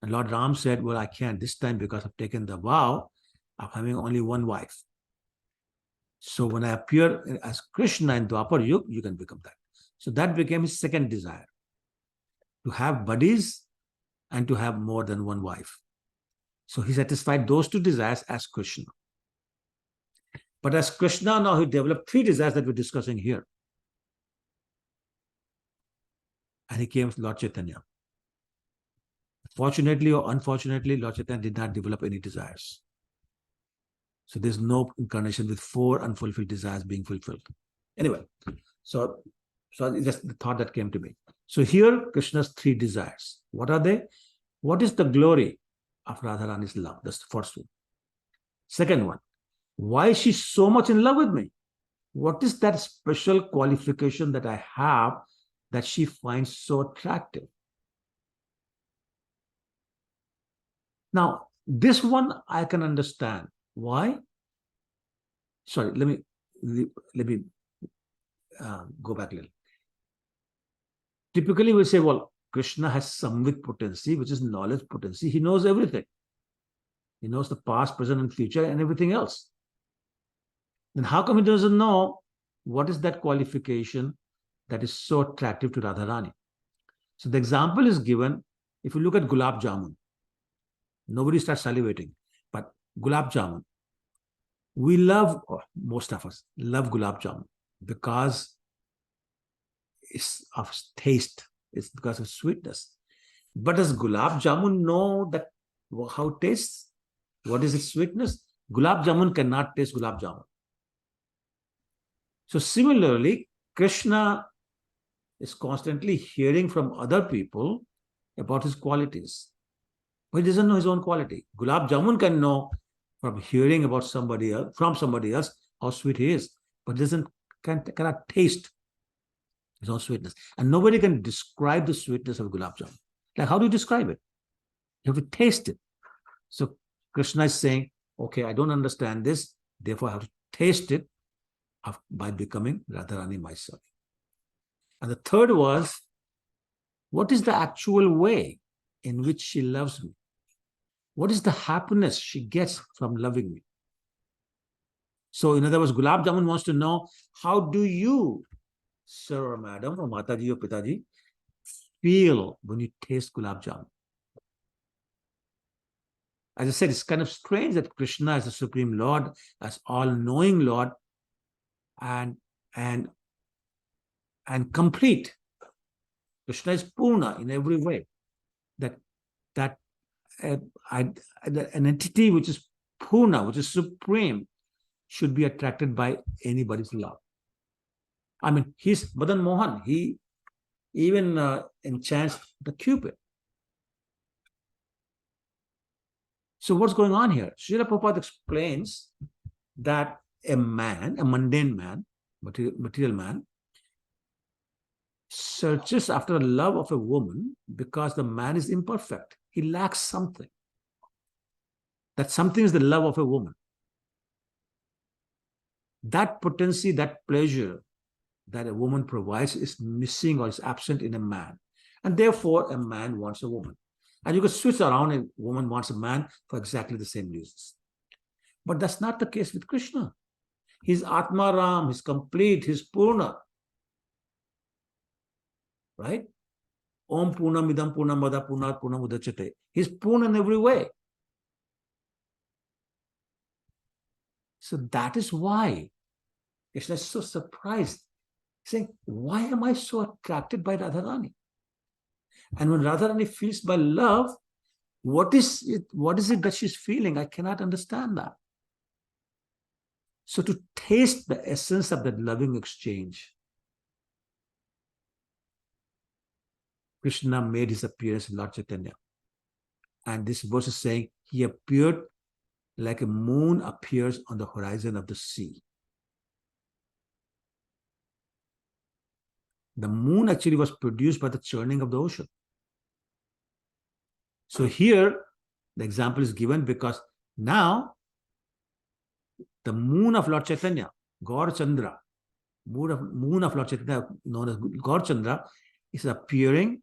And Lord Ram said, well, I can't this time because I've taken the vow of having only one wife. So when I appear as Krishna in Dwapar Yuga, you can become that. So that became his second desire, to have buddies and to have more than one wife. So he satisfied those two desires as Krishna. But as Krishna, now he developed three desires that we're discussing here. And he came with Lord Chaitanya. Fortunately or unfortunately, Lord Chaitanya did not develop any desires. So there's no incarnation with four unfulfilled desires being fulfilled. Anyway, so just the thought that came to me. So here, Krishna's three desires. What are they? What is the glory of Radharani's love? That's the first one. Second one, Why is she so much in love with me? What is that special qualification that I have that she finds so attractive? Now, this one I can understand. Why? Sorry, let me go back a little. Typically, we say, well, Krishna has samvit potency, which is knowledge potency. He knows everything. He knows the past, present, and future, and everything else. Then how come he doesn't know what is that qualification that is so attractive to Radharani? So the example is given, if you look at gulab jamun, nobody starts salivating, but gulab jamun, we love, or most of us love gulab jamun because it's of taste, it's because of sweetness. But does gulab jamun know that how it tastes? What is its sweetness? Gulab jamun cannot taste gulab jamun. So similarly, Krishna is constantly hearing from other people about his qualities, but he doesn't know his own quality. Gulab jamun can know from hearing about somebody else, how sweet he is, but cannot taste his own sweetness. And nobody can describe the sweetness of gulab jamun. Like, how do you describe it? You have to taste it. So Krishna is saying, okay, I don't understand this, therefore I have to taste it by becoming Radharani myself. And the third was, what is the actual way in which she loves me? What is the happiness she gets from loving me? So in other words, Gulab Jamun wants to know, how do you, sir or madam, or Mataji or Pitaji, feel when you taste Gulab Jamun? As I said, it's kind of strange that Krishna as the Supreme Lord, as all-knowing Lord, and complete. Krishna is Purna in every way. That an entity which is Purna, which is supreme, should be attracted by anybody's love. I mean, he's Madan Mohan. He even enchants the Cupid. So what's going on here? Srila Prabhupada explains that a man, a mundane man, material man, searches after the love of a woman because the man is imperfect. He lacks something. That something is the love of a woman. That potency, that pleasure that a woman provides is missing or is absent in a man. And therefore, a man wants a woman. And you can switch around, a woman wants a man for exactly the same reasons. But that's not the case with Krishna. He's Atma Ram, he's complete, he's Purna. Right? Om Purnam Idam Purnam Vada Purnat Purnam Udachate. He's Purna in every way. So that is why Krishna is so surprised, saying, why am I so attracted by Radharani? And when Radharani feels my love, what is it that she's feeling? I cannot understand that. So to taste the essence of that loving exchange, Krishna made his appearance in Lord Chaitanya. And this verse is saying, he appeared like a moon appears on the horizon of the sea. The moon actually was produced by the churning of the ocean. So here, the example is given because now the moon of Lord Chaitanya, Gaur Chandra, moon of Lord Chaitanya, known as Gaur Chandra, is appearing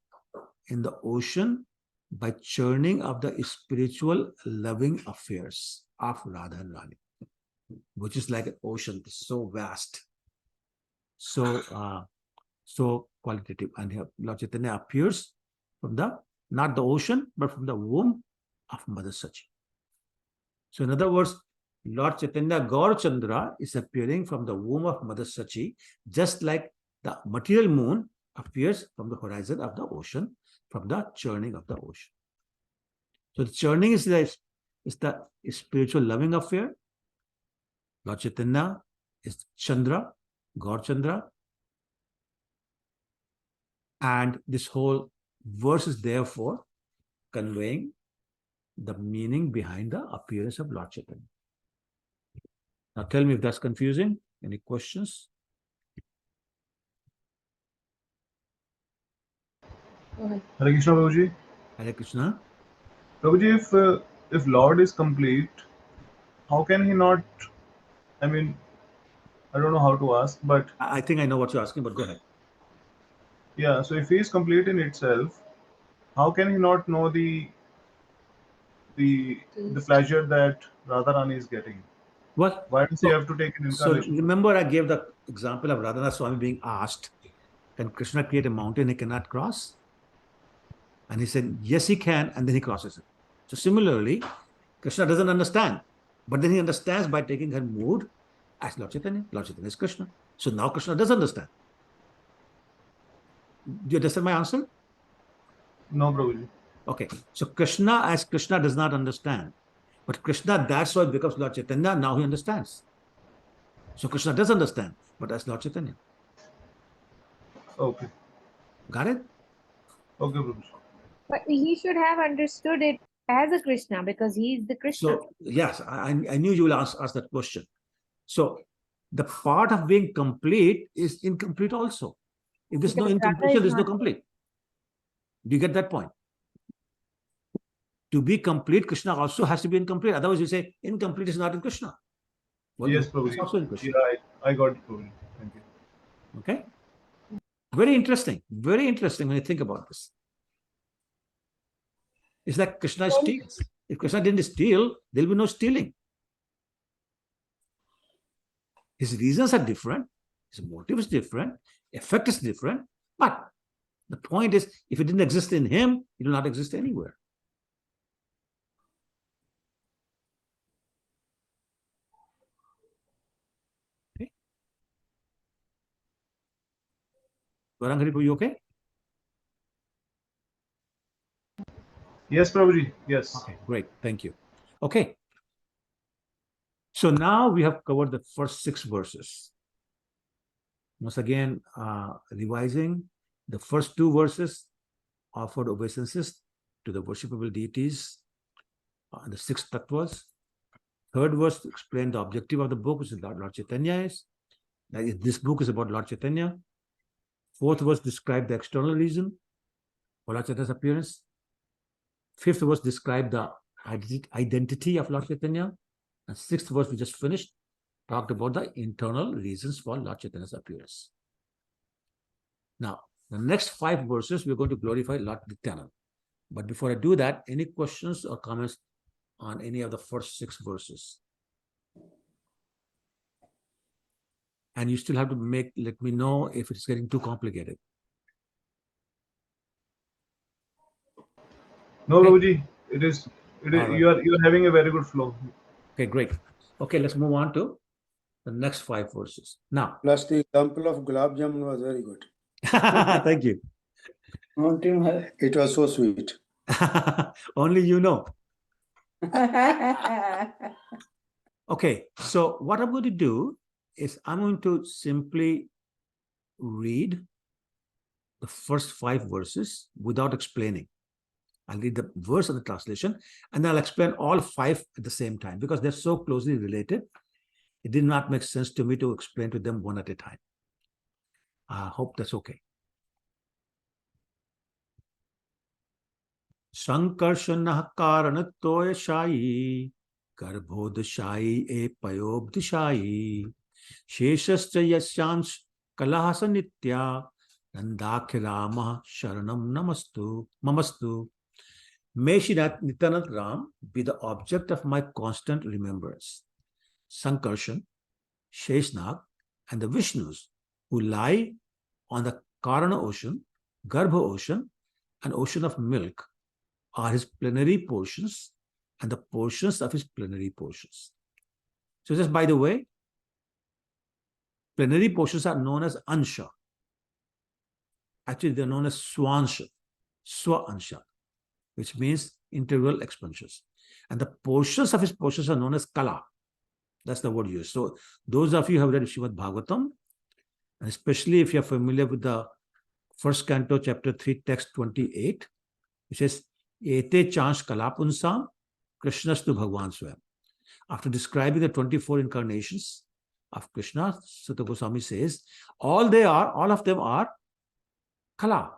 in the ocean by churning of the spiritual loving affairs of Radha and Rani, which is like an ocean, so vast, so qualitative. And here Lord Chaitanya appears from not the ocean, but from the womb of Mother Sachi. So in other words, Lord Chaitanya Gaur Chandra is appearing from the womb of Mother Sachi, just like the material moon appears from the horizon of the ocean, from the churning of the ocean. So the churning is the spiritual loving affair. Lord Chaitanya is Chandra, Gaur Chandra. And this whole verse is therefore conveying the meaning behind the appearance of Lord Chaitanya. Now tell me if that's confusing. Any questions? Hare Krishna, Prabhuji. Hare Krishna. Prabhuji, if Lord is complete, how can he not? I mean, I don't know how to ask, but I think I know what you're asking, but go ahead. yeah. So if he is complete in itself, how can he not know the pleasure that Radharani is getting? What? Why does he have to take an So incarnation? remember I gave the example of Radhanath Swami being asked, can Krishna create a mountain he cannot cross? And he said, yes, he can, and then he crosses it. So similarly, Krishna doesn't understand, but then he understands by taking her mood as Lord Chaitanya. Lord Chaitanya is Krishna. So now Krishna does understand. Do you understand my answer? No, Prabhuji. Okay. So Krishna as Krishna does not understand. But Krishna, that's why it becomes Lord Chaitanya. Now he understands. So Krishna does understand, but as Lord Chaitanya. Okay. Got it? Okay, Prabhuji. But he should have understood it as a Krishna because he is the Krishna. So, yes, I knew you will ask that question. So, the part of being complete is incomplete also. If there's no Because Radha incompletion, is there's no not complete. Do you get that point? To be complete, Krishna also has to be incomplete. Otherwise, you say incomplete is not in Krishna. Well, Yes, it's Prabhuji. also in Krishna. Yeah, I got it, Prabhuji. Thank you. Okay? Very interesting. Very interesting when you think about this. It's like Krishna steals. If Krishna didn't steal, there'll be no stealing. His reasons are different. His motive is different. Effect is different. But the point is, if it didn't exist in him, it will not exist anywhere. Okay. Varangari, are you okay? Yes, Prabhuji. Yes. Okay, great. Thank you. Okay. So now we have covered the first 6 verses. Once again, revising, the first 2 verses offered obeisances to the worshipable deities, the 6 tattvas. Third verse explained the objective of the book, which is Lord Chaitanya is. This book is about Lord Chaitanya. Fourth verse described the external reason for Lord Chaitanya's appearance. Fifth verse described the identity of Lord Chaitanya. And 6th verse we just finished, talked about the internal reasons for Lord Chaitanya's appearance. Now, the next 5 verses, we're going to glorify Lord Nityanand. But before I do that, any questions or comments on any of the first 6 verses? And you still have to let me know if it's getting too complicated. No, Prabhuji, it is Right. you are having a very good flow. Okay, great. Okay, let's move on to the next 5 verses. Now, Plus the example of Gulab Jamun was very good. thank you. It was so sweet. Only you know. Okay, so what I'm going to do is I'm going to simply read the first 5 verses without explaining. I'll read the verse of the translation and I'll explain all 5 at the same time because they're so closely related. It did not make sense to me to explain to them one at a time. I hope that's okay. Sankarshanah karanatoyashayi garbhodashayi e payobdashayi sheshascha yasyansh kalahasa nitya nandakirama sharanam namastu mamastu. May Shri Nityanand Ram be the object of my constant remembrance. Sankarshan, Sheshnag, and the Vishnus who lie on the Karana ocean, Garbha ocean, and ocean of milk are his plenary portions and the portions of his plenary portions. So just by the way, plenary portions are known as Ansha. Actually, they're known as Swansha, Swa Ansha, which means integral expansions. And the portions of his portions are known as Kala. That's the word used. So those of you who have read Srimad Bhagavatam, and especially if you're familiar with the first canto, chapter 3, text 28, it says, Ete chansh kalapunsam, Krishnastu Bhagwan Swayam. After describing the 24 incarnations of Krishna, Sutta Goswami says, all of them are Kala,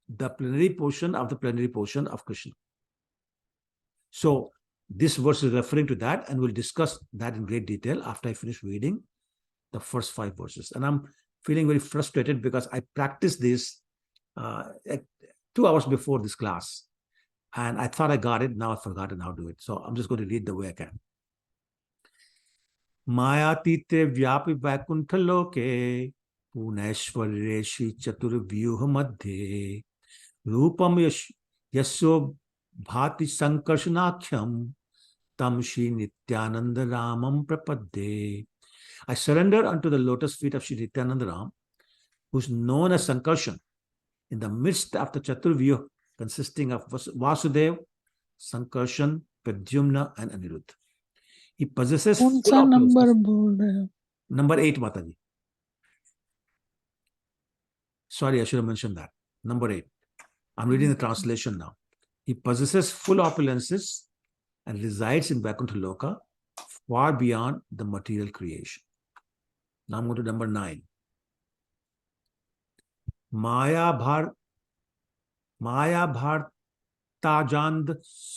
the plenary portion of the plenary portion of Krishna. So this verse is referring to that, and we'll discuss that in great detail after I finish reading the first 5 verses. And I'm feeling very frustrated because I practiced this 2 hours before this class. And I thought I got it. Now I've forgotten how to do it. So I'm just going to read the way I can. Mayatite vyapi vaikuntha loke puneshwarye shri chaturvyuha madhye rupam yasyo bhati sankarshanakhyam tam shri nityananda ramam prapadde. I surrender unto the lotus feet of Shri Nityananda Ram, who is known as Sankarshan, in the midst of the Chaturvyuha, consisting of Vasudev, Sankarshan, Pradyumna, and Aniruddha. He possesses full opulences. Number 8, Mataji. Sorry, I should have mentioned that. Number 8. I'm reading the translation now. He possesses full opulences and resides in Vaikuntha Loka, far beyond the material creation. Now I'm going to number 9. Maya Bhartajand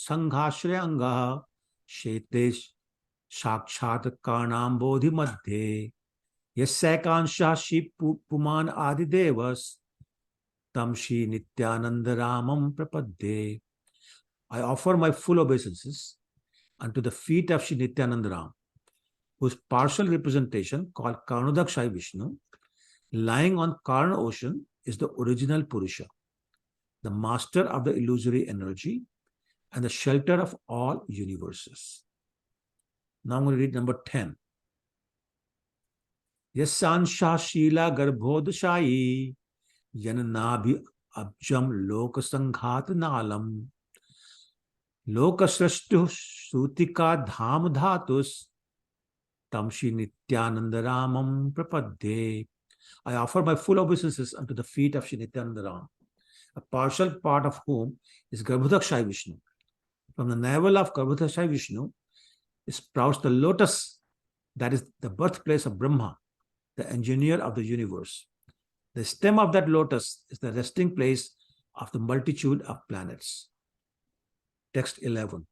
Sanghashrayanga Shetesh Shakshat Karnam Bodhi Madhye Yasakansha Shi Puman Adidevas Tam Shri Nityananda Ramam Prapadde. I offer my full obeisances unto the feet of Shri Nityananda Ram, whose partial representation, called Karnodakshai Vishnu, lying on Karna ocean, is the original Purusha, the master of the illusory energy and the shelter of all universes. Now I'm going to read number 10. Yasansha Shila Garbhodashayi Yananabhi Abjam Lokasanghat Nalam Lokasrashtu Sutika Dham Dhatus Tam Shri Nityananda Ramam Prapadde. I offer my full obeisances unto the feet of Shri Nityananda Ram, a partial part of whom is Garbhodakshai Vishnu. From the navel of Garbhodakshai Vishnu sprouts the lotus, that is the birthplace of Brahma, the engineer of the universe. The stem of that lotus is the resting place of the multitude of planets. Text 11.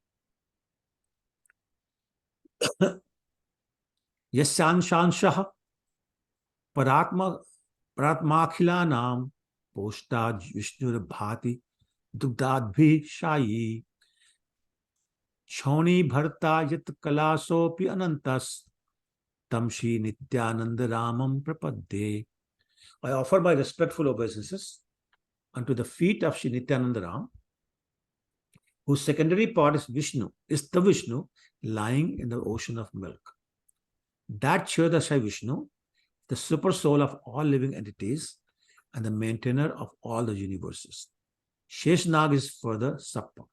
Yasyanshanshaha Paratmakhilanam Postad Vishnu Bhati Dugdadbhi Shayi Choni Bharta Yat Kalasopi Anantas Tam Shri Nityananda Ramam Prapadde. I offer my respectful obeisances unto the feet of Shri Nityananda Ram, whose secondary part is the Vishnu lying in the ocean of milk. That Kshirodakshai Vishnu, the super soul of all living entities and the maintainer of all the universes. Sheshnag is further subpart.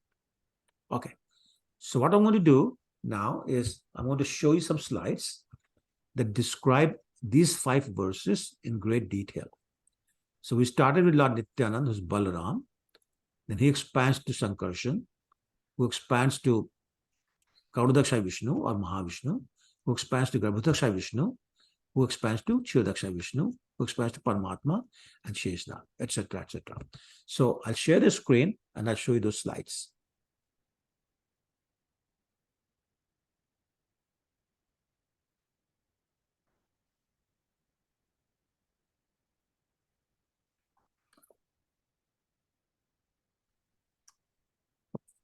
Okay, so what I'm going to do now is I'm going to show you some slides that describe these 5 verses in great detail. So we started with Lord Nityanand, who's Balaram. Then he expands to Sankarshan, who expands to Karnodakshai Vishnu or Mahavishnu, who expands to Garbhodakshai Vishnu, who expands to Kshirodakshai Vishnu, who expands to Paramatma and Sheshnag, etc., etc. So I'll share the screen and I'll show you those slides.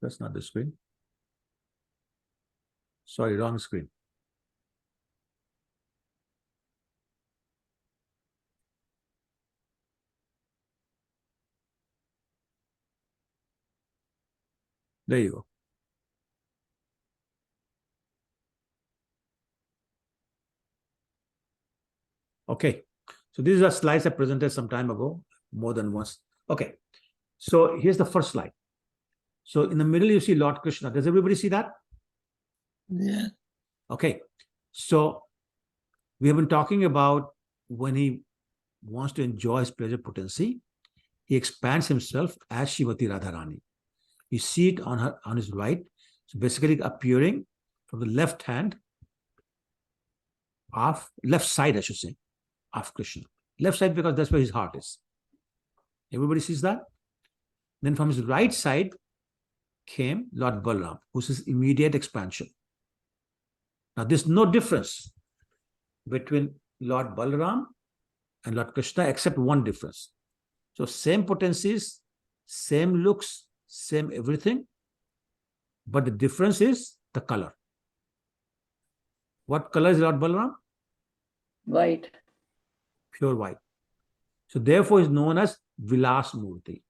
That's not the screen. Sorry, wrong screen. There you go. Okay, so these are slides I presented some time ago, more than once. Okay, so here's the first slide. So in the middle, you see Lord Krishna. Does everybody see that? Yeah. Okay, so we have been talking about when he wants to enjoy his pleasure potency, he expands himself as Shrimati Radharani. You see it on his right, so basically appearing from the left hand of left side, I should say, of Krishna. Left side because that's where his heart is. Everybody sees that? Then from his right side came Lord Balaram, who's his immediate expansion. Now there's no difference between Lord Balaram and Lord Krishna except one difference. So same potencies, same looks, same everything, but the difference is the color. What color is Lord Balaram? White. Pure white. So therefore is known as Vilas Murti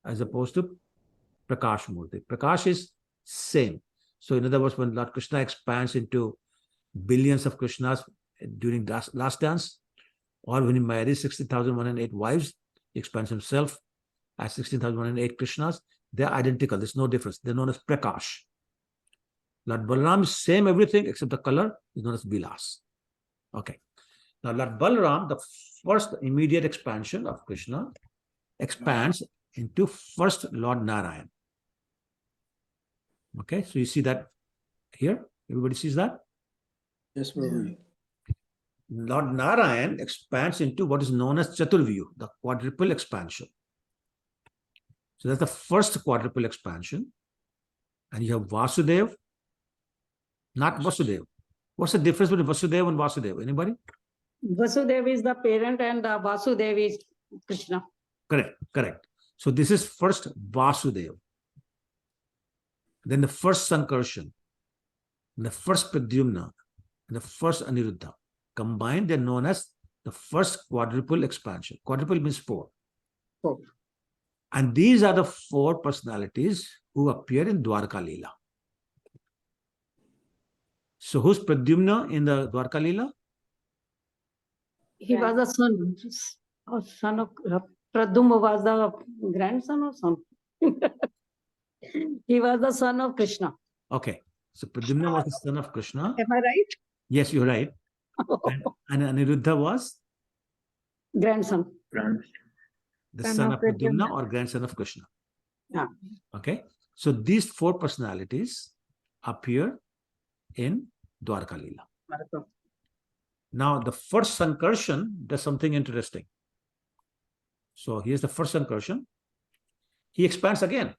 as opposed to Prakash Murti. Prakash is same. So in other words, when Lord Krishna expands into billions of Krishnas during last dance, or when he marries 60,108 wives, he expands himself as 16,108 Krishnas. They're identical. There's no difference. They're known as Prakash. Lord Balaram is same everything except the color is known as Vilas. Okay. Now Lord Balaram, the first immediate expansion of Krishna, expands into first Lord Narayan. Okay, so you see that here? Everybody sees that? Yes, Prabhuji. Lord Narayan expands into what is known as Chaturvyu, the quadruple expansion. So that's the first quadruple expansion. And you have Vasudev, not Vasudev. What's the difference between Vasudev and Vasudev? Anybody? Vasudev is the parent and Vasudev is Krishna. Correct, correct. So this is first Vasudev. Then the first Sankarshan, the first Pradyumna, and the first Aniruddha. Combined, they're known as the first quadruple expansion. Quadruple means four. Four. And these are the four personalities who appear in Dwarka Lila. So who's Pradyumna in the Dwarka Lila? He was the son of Pradyumna was the grandson or son? He was the son of Krishna. Okay. So Pradyumna was the son of Krishna. Am I right? Yes, you're right. And Aniruddha was? Grandson. The son of Pradyumna or grandson of Krishna. Yeah. Okay. So these four personalities appear in Dwarka Lila. Now the first Sankarshan does something interesting. So here's the first Sankarshan. He expands again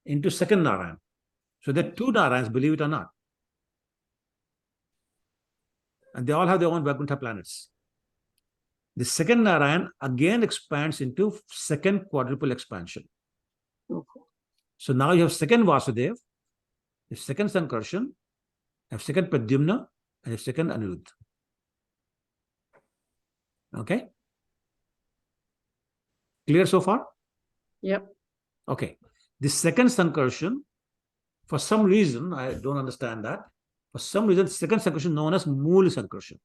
into second Narayan. So there are two Narayans, believe it or not. And they all have their own Vaikuntha planets. The second Narayan again expands into second quadruple expansion. So now you have second Vasudev, the second Sankarshan, you have second Pradyumna, and you have second Aniruddha. Okay? Clear so far? Yep. Okay. The second Sankarshan, for some reason, I don't understand that. For some reason, the second Sankarshan is known as Mool Sankarshan.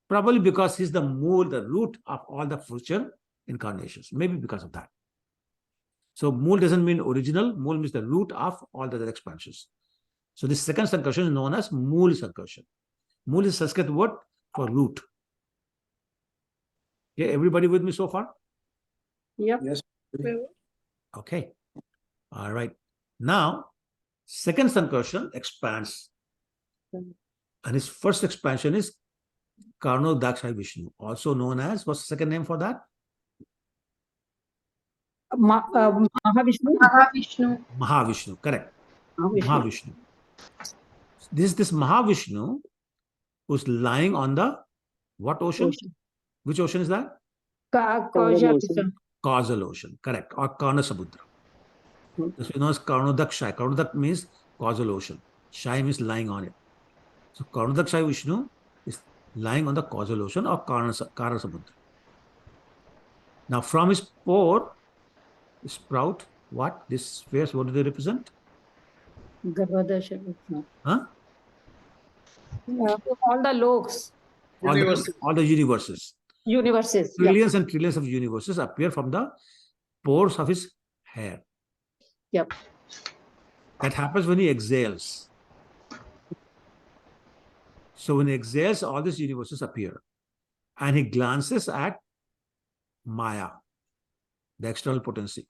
Probably because he's the Mool, the root of all the future incarnations. Maybe because of that. So Mool doesn't mean original. Mool means the root of all the other expansions. So this second Sankarshan is known as Mool Sankarshan. Mool is Sanskrit word for root. Okay, everybody with me so far? Yep. Yes. Okay. All right. Now, second Sankarshan expands. And his first expansion is Karnodaksha Vishnu, also known as, what's the second name for that? Mahavishnu. Mahavishnu. Mahavishnu, correct. Mahavishnu. Mahavishnu. This Mahavishnu who's lying on the what ocean? Which ocean is that? Causal ocean, correct. Or Karna Samudra. This is known as Karnodaksha. Karnodak means causal ocean. Shai means lying on it. So Karnodaksha Vishnu is lying on the causal ocean or Karna Samudra. Now from his pore sprout what? These spheres, what do they represent? Huh? All the loks. All the universes. Universes. Trillions and trillions of universes appear from the pores of his hair. Yep. That happens when he exhales. So when he exhales, all these universes appear. And he glances at Maya, the external potency.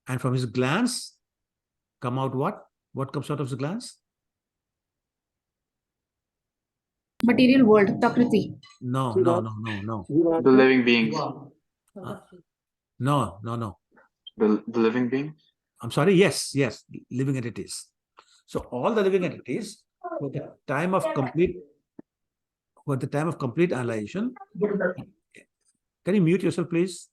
And from his glance come out what? What comes out of his glands? Material world, Prakriti. No, no, no, no, no. The living beings. No, no, no. The living beings. I'm sorry. Yes, yes. Living entities. So all the living entities, at the time of complete annihilation. Can you mute yourself, please?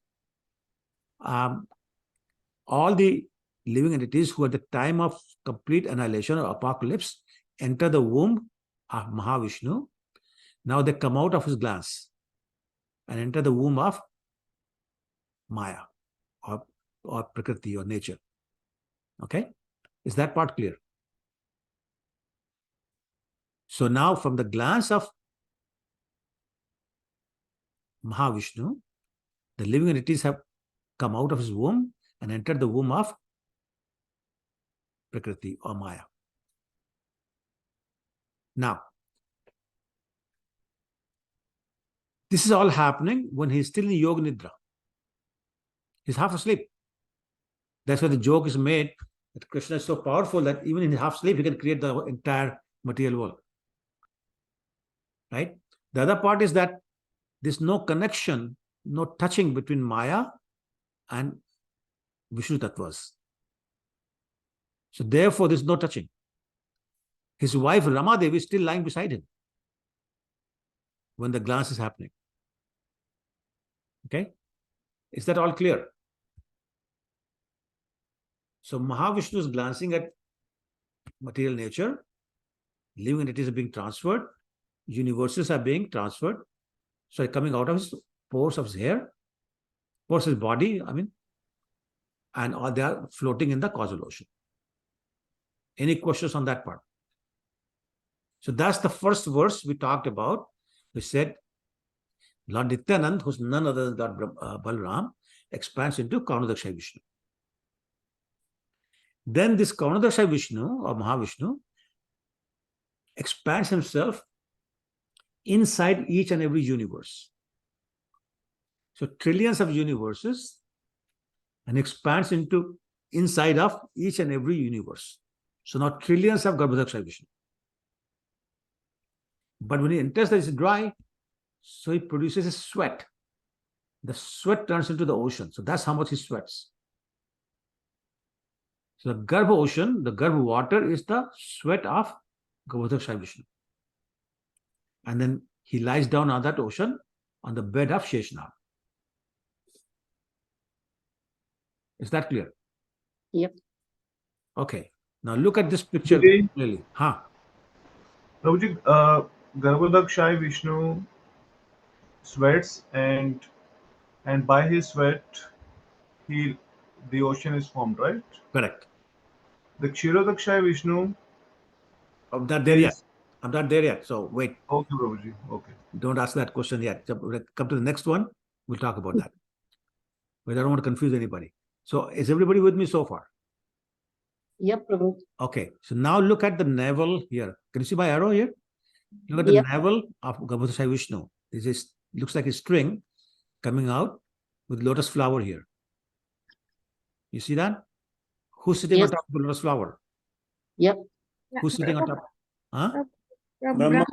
All the living entities who at the time of complete annihilation or apocalypse enter the womb of Mahavishnu. Now they come out of his glands and enter the womb of Maya or Prakriti or nature. Okay? Is that part clear? So now from the glands of Mahavishnu, the living entities have come out of his womb and entered the womb of Prakriti or Maya. Now, this is all happening when he's still in Yoga Nidra. He's half asleep. That's why the joke is made that Krishna is so powerful that even in half sleep, he can create the entire material world. Right? The other part is that there's no connection, no touching between Maya and Vishnu Tattvas. So therefore, there's no touching. His wife Rama Devi is still lying beside him when the glance is happening. Okay? Is that all clear? So Mahavishnu is glancing at material nature, living entities are being transferred, universes are being transferred, so coming out of his pores of his hair, pores of his body, and all they are floating in the causal ocean. Any questions on that part? So that's the first verse we talked about. We said Lord Nityanand, who's none other than Lord Balaram, expands into Kaunadarshai Vishnu. Then this Kaunadarshai Vishnu or Mahavishnu expands himself inside each and every universe. So trillions of universes, and expands into inside of each and every universe. So now trillions of Garbhodakshai Vishnu. But when he enters, it's dry, so he produces a sweat. The sweat turns into the ocean. So that's how much he sweats. So the Garbha ocean, the Garbha water is the sweat of Garbhodakshai Vishnu. And then he lies down on that ocean on the bed of Sheshnag. Is that clear? Yep. Okay. Now look at this picture Today- clearly. Huh? Prabhuji, Garbhodakshai Vishnu sweats and by his sweat the ocean is formed, right? Correct. The Kshirodakshai Vishnu. I'm not there yet. I'm not there yet. So wait. Okay, Prabhuji. Okay. Don't ask that question yet. Come to the next one. We'll talk about that. But I don't want to confuse anybody. So is everybody with me so far? Yep, Prabhu. Okay. So now look at the navel here. Can you see my arrow here? Look at the navel of Garbhodakshai Vishnu. This is looks like a string coming out with lotus flower here. You see that? Who's sitting on top of the lotus flower? Yep. Who's sitting on top? Huh? Brahma.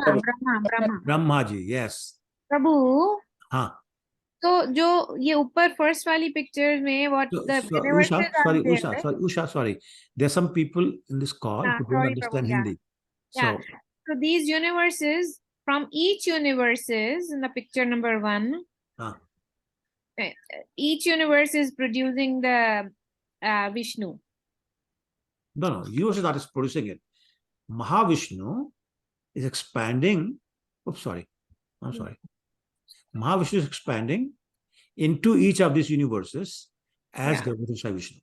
Brahmaji, yes. Prabhu. Huh. So जो ये ऊपर first वाली picture में what the universes Usha, sorry. There are some people in this call who don't understand Hindi. Yeah. So these universes, from each universes in the picture number 1, each universe is producing the Vishnu. No, universe is not producing it. Mahavishnu is expanding. Oops, sorry. I'm sorry. Mahavishnu is expanding into each of these universes as Garbhodakshai Vishnu.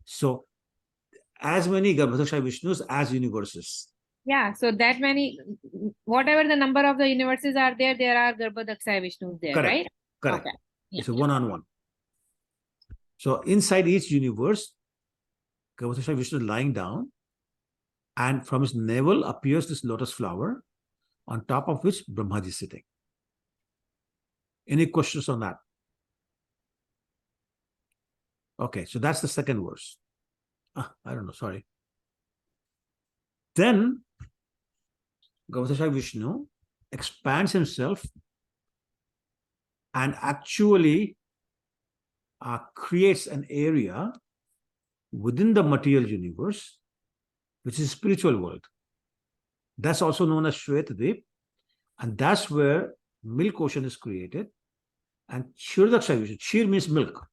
So, as many Garbhodakshai Vishnus as universes. Yeah, so that many, whatever the number of the universes are there, there are Garbhodakshai Vishnus there, Correct. right? Correct. Okay. It's a one-on-one. So, inside each universe, Garbhodakshai Vishnu is lying down, and from his navel appears this lotus flower, on top of which Brahmaji is sitting. Any questions on that? Okay, so that's the second verse. I don't know, sorry. Then Gautasha Vishnu expands himself and actually creates an area within the material universe, which is spiritual world. That's also known as Shvetadvip, and that's where milk ocean is created. And Kshirodaksha Vishnu, Kshir means milk.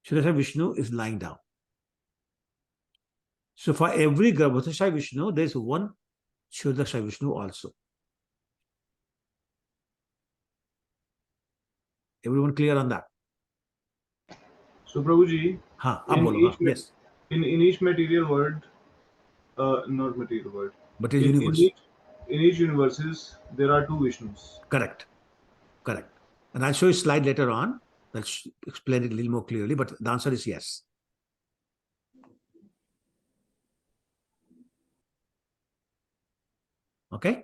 Kshirodaksha Vishnu is lying down. So for every Garbhodaksha Vishnu, there is one Kshirodaksha Vishnu also. Everyone clear on that? So Prabhuji, yes. in each material world, not material world, Material universe. In each universes, there are two Vishnus. Correct. Correct. And I'll show you a slide later on that explain it a little more clearly, but the answer is yes. Okay.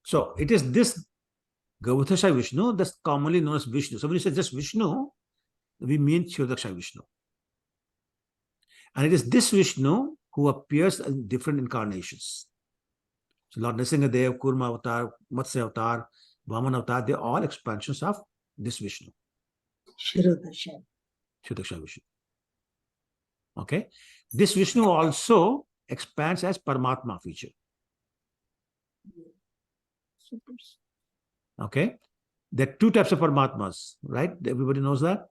So it is this Gautasha Vishnu that's commonly known as Vishnu. So when you say just Vishnu, we mean Kshirodaksha Vishnu. And it is this Vishnu who appears in different incarnations. So Lord Nrsimhadev, Kurma Avatar, Matsya Avatar, Vaman Avatar, they're all expansions of this Vishnu. Kshirodaksha. Kshirodaksha Vishnu. Okay. This Vishnu also expands as Paramatma feature. Okay. There are two types of Paramatmas, right? Everybody knows that?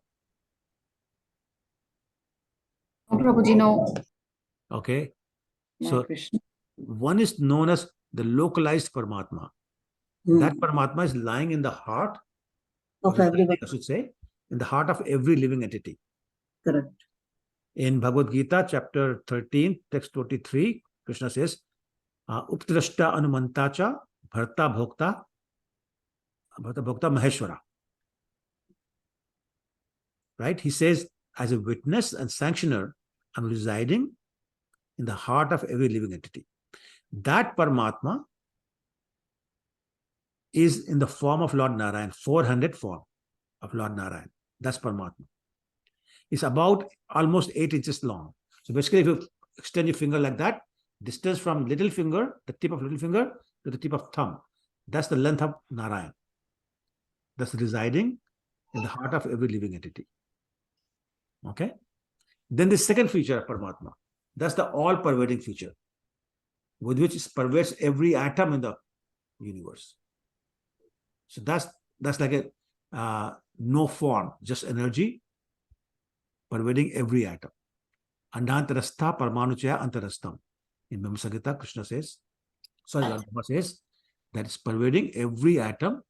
Prabhuji, no. Okay. No, So Krishna. one is known as the localized Paramatma. That Paramatma is lying in the heart Of everybody. I should say, in the heart of every living entity. Correct. In Bhagavad Gita, chapter 13, text 23, Krishna says, Uptrashta Anumantacha Bharta Bhokta Maheshwara. Right? He says, as a witness and sanctioner, I'm residing in the heart of every living entity. That Paramatma is in the form of Lord Narayan, 400 form of Lord Narayan. That's Paramatma. It's about almost 8 inches long. So basically, if you extend your finger like that, distance from little finger, the tip of little finger, to the tip of thumb, that's the length of Narayan. That's residing in the heart of every living entity. Okay? Then the second feature of Paramatma, that's the all-pervading feature, with which it pervades every atom in the universe. So that's like a no form, just energy pervading every atom. Andantarastha paramanuchaya antarastham. In Brahma Samhita, Krishna says, Lord Brahma says, that is pervading every atom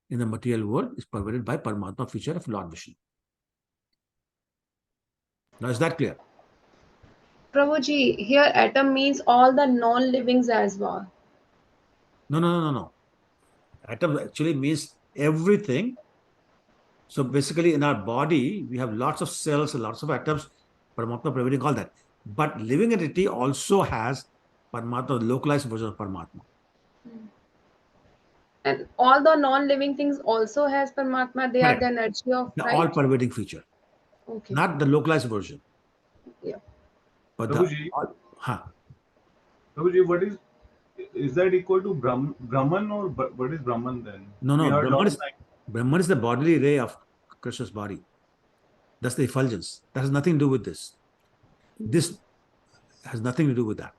in the material world is pervaded by Paramatma feature of Lord Vishnu. Now is that clear? Prabhuji, here atom means all the non-livings as well. No. Atom actually means everything. So basically in our body, we have lots of cells, lots of atoms, Paramatma pervading all that. But living entity also has Paramatma, localized version of Paramatma. And all the non-living things also has Paramatma. They Correct. are the energy of, The right? all-pervading feature. Okay. Not the localized version. Yeah. But Prabhuji, Prabhuji, what is that equal to Brahman, or what is Brahman then? No, Brahman is the bodily ray of Krishna's body. That's the effulgence. That has nothing to do with this. This has nothing to do with that.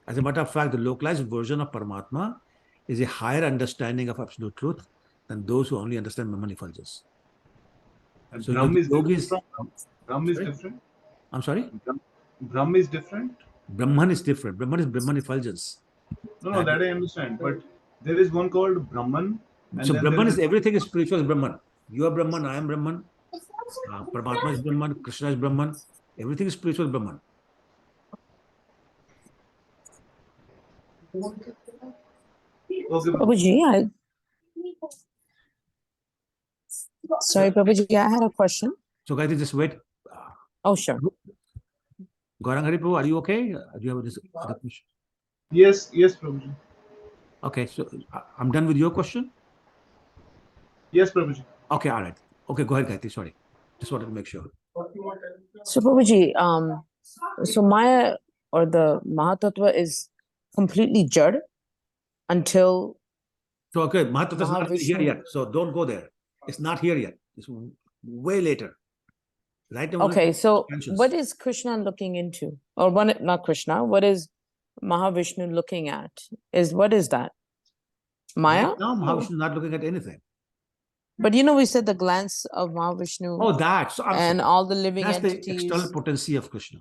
As a matter of fact, the localized version of Paramatma is a higher understanding of absolute truth than those who only understand Brahman effulgence. And So Brahm is yogis, different. Brahm is different. I'm sorry? Brahm is different. Brahman is different. Brahman is Brahman effulgence. No, that I understand. But there is one called Brahman. And So then Brahman there is everything is spiritual is Brahman. You are Brahman, I am Brahman. Paramatma is Brahman, Krishna is Brahman. Everything is spiritual Brahman. Okay, Prabhuji, sorry, Prabhuji, I had a question. So guys, just wait. Oh, sure. Gaurang Hari Prabhu, are you okay? Do you have this other question? Yes, Prabhuji. Okay, so I'm done with your question? Yes, Prabhuji. Okay, all right. Okay, go ahead, Gayatri. Sorry. Just wanted to make sure. So Prabhuji, so Maya or the Mahatattva is completely jad until So, okay, Mahatattva is not here Mahavishnu. yet. So don't go there. It's not here yet. It's way later. Right now, only Okay, so expansions. what is Krishna looking into? Or one, not Krishna, what is Mahavishnu looking at? What is that? Maya? Right now, Mahavishnu is not looking at anything. But you know, we said the glance of Mahavishnu Oh, that. So, I'm and sorry. all the living That's the entities. external potency of Krishna.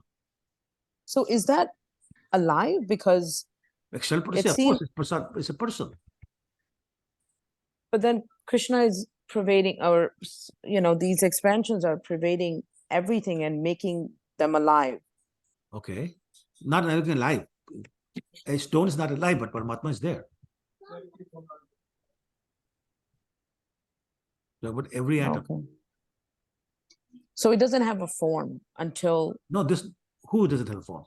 So is that alive? Because External potency, it of seems, course, it's a person. but then Krishna is pervading, or you know, these expansions are pervading everything and making them alive. Okay. Not anything alive. A stone is not alive, but Paramatma is there. So, but every atom. Okay. So it doesn't have a form until No, who doesn't have a form?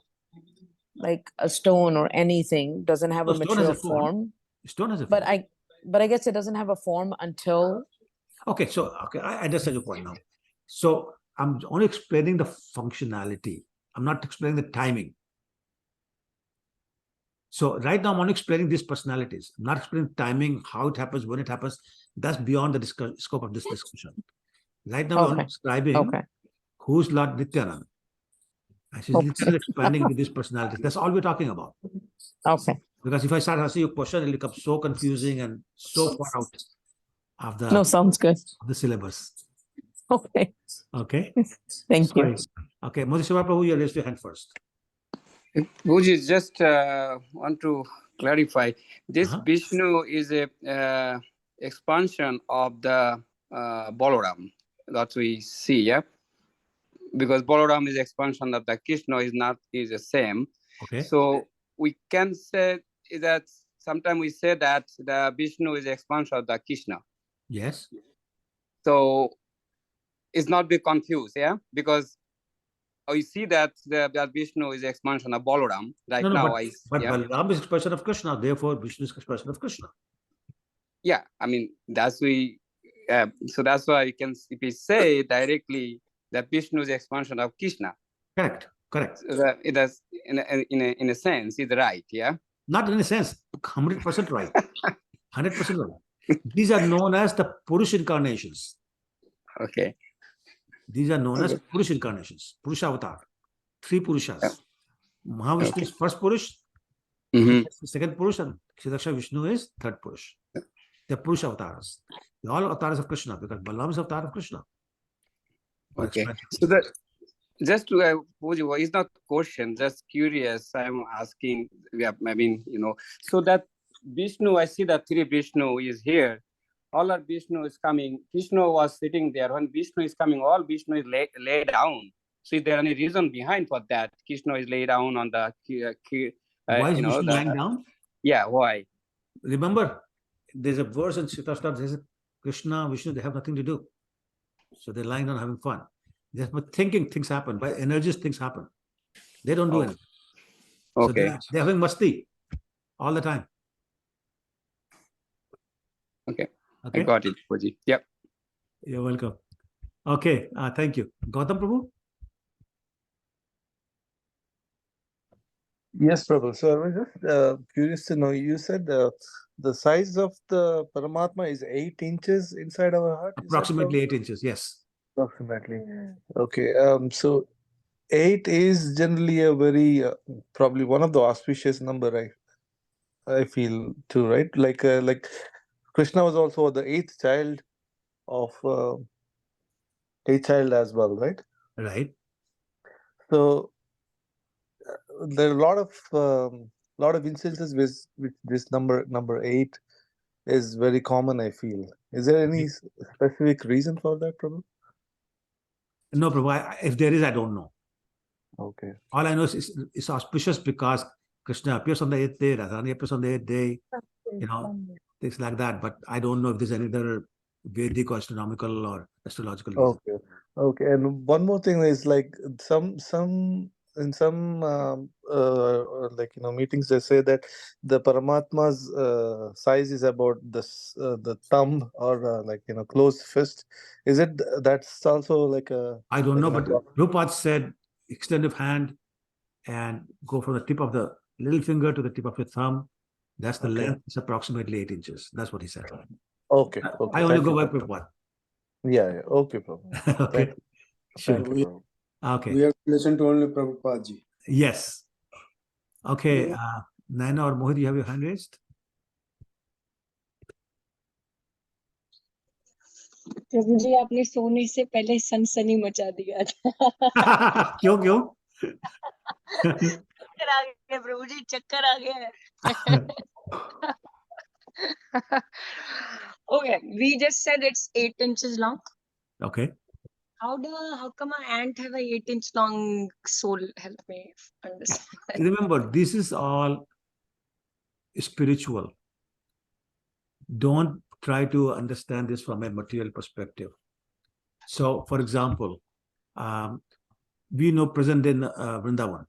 like a stone or anything doesn't have No, a stone has material a form. Stone has a But form. I guess it doesn't have a form until. Okay, so I understand your point now. So I'm only explaining the functionality. I'm not explaining the timing. So right now I'm only explaining these personalities. I'm not explaining timing, how it happens, when it happens. That's beyond the scope of this discussion. Right now we're only describing who's Lord Nityanand. Nityanand expanding into these personalities. That's all we're talking about. Okay. Because if I start asking you a question, it'll become so confusing and so far out of the No, sounds good. Of the syllabus. Okay. Okay. Thank you. Okay, Modi Shiva Prabhu, you raise your hand first. Guruji, just want to clarify. This Vishnu is a expansion of the Balaram that we see, yeah? Because Balaram is expansion of the Krishna is the same. Okay. So we can say that sometimes we say that the Vishnu is expansion of the Krishna. Yes. So it's not be confused, yeah? Because we see that that Vishnu is expansion of Balaram right now. But Balaram is expression of Krishna, therefore Vishnu is expression of Krishna. Yeah, I mean so that's why you can, if we say directly that Vishnu is expansion of Krishna. Correct. So it does in a sense is right, yeah. Not in a sense, 100% right. 100% right. These are known as the Purush incarnations. Okay. These are known as Purush incarnations, Purusha avatar, 3 Purushas. Mahavishnu is first Purush, second Purush, and Kshidaksha Vishnu is third Purush. They're Purusha avatars. They're all avatars of Krishna because Balaram is avatar of Krishna. Okay. So that just to it's not question, just curious. I'm asking. Yeah, I mean, so that Vishnu, I see that 3 Vishnu is here. All our Vishnu is coming. Krishna was sitting there. When Vishnu is coming, all Vishnu is lay down. So is there any reason behind for that? Krishna is laid down on the why is Vishnu lying down? Yeah, why? Remember, there's a verse in Shitashtar, there's Krishna, Vishnu, they have nothing to do. So they're lying down having fun. They're thinking things happen. By energies, things happen. They don't do anything. Okay. So they're having masti all the time. Okay. I got it, Puji. Yep. You're welcome. Okay. Thank you. Gautam Prabhu? Yes, Prabhu. So I was just curious to know, you said the size of the Paramatma is 8 inches inside our heart? Approximately 8 inches, yes. Approximately. Okay. So 8 is generally a very, probably one of the auspicious number, I feel too, right? Like Krishna was also the 8th child of 8th child as well, right? Right. So there are a lot of instances with this number 8 is very common, I feel. Is there any specific reason for that, Prabhu? No, Prabhu. If there is, I don't know. Okay. All I know is it's auspicious because Krishna appears on the 8th day, Radharani appears on the 8th day, things like that. But I don't know if there's any other Vedic or astronomical or astrological reason. Okay. And one more thing is like in some like meetings, they say that the Paramatma's size is about the thumb or closed fist. Is it that's also like a? I don't know, but Prabhupada said extend your hand and go from the tip of the little finger to the tip of your thumb. That's the length. It's approximately 8 inches. That's what he said. Okay. I only go by Prabhupada. Yeah. Okay, Prabhupada. Okay. Sure. Thank you, Prabhupada. Okay. We have to listen to only Prabhupada ji. Yes. Okay. Naina or Mohit, you have your hand raised? प्रभु जी आपने सोने से पहले सनसनी मचा दिया था क्यों चक्कर आ गया प्रभु जी चक्कर आ गया okay we just said it's 8 inches long. Okay. How come an ant have a 8-inch long soul? Help me understand. Remember, this is all spiritual. Don't try to understand this from a material perspective. So, for example, we know present in Vrindavan.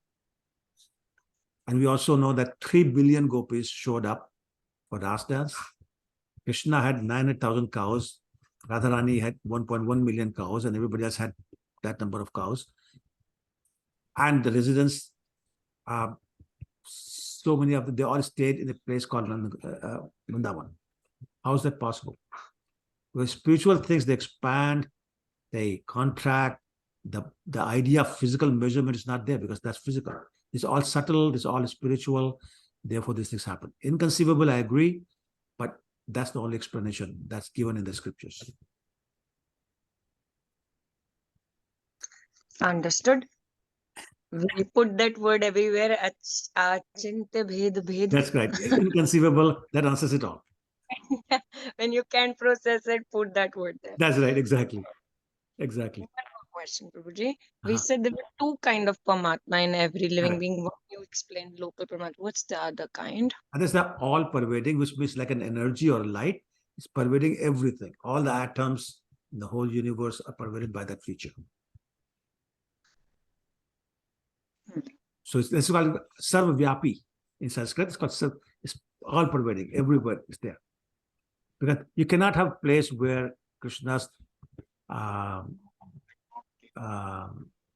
And we also know that 3 billion gopis showed up for Ras dance. Krishna had 900,000 cows. Radharani had 1.1 million cows, and everybody else had that number of cows. And the residents, so many of them, they all stayed in a place called Vrindavan. How is that possible? With spiritual things, they expand, they contract. The idea of physical measurement is not there because that's physical. It's all subtle, it's all spiritual. Therefore, these things happen. Inconceivable, I agree, but that's the only explanation that's given in the scriptures. Understood. We put that word everywhere. Achintya bhed. That's right. Inconceivable, that answers it all. When you can't process it, put that word there. That's right, exactly. Exactly. One more question, Prabhuji. We said there were 2 kinds of Paramatma in every living being. What you explained, local Paramatma. What's the other kind? And that's the all pervading, which means like an energy or light. It's pervading everything. All the atoms in the whole universe are pervaded by that feature. So it's called Sarvavyapi in Sanskrit. It's called it's all pervading. Everywhere is there. Because you cannot have a place where Krishna's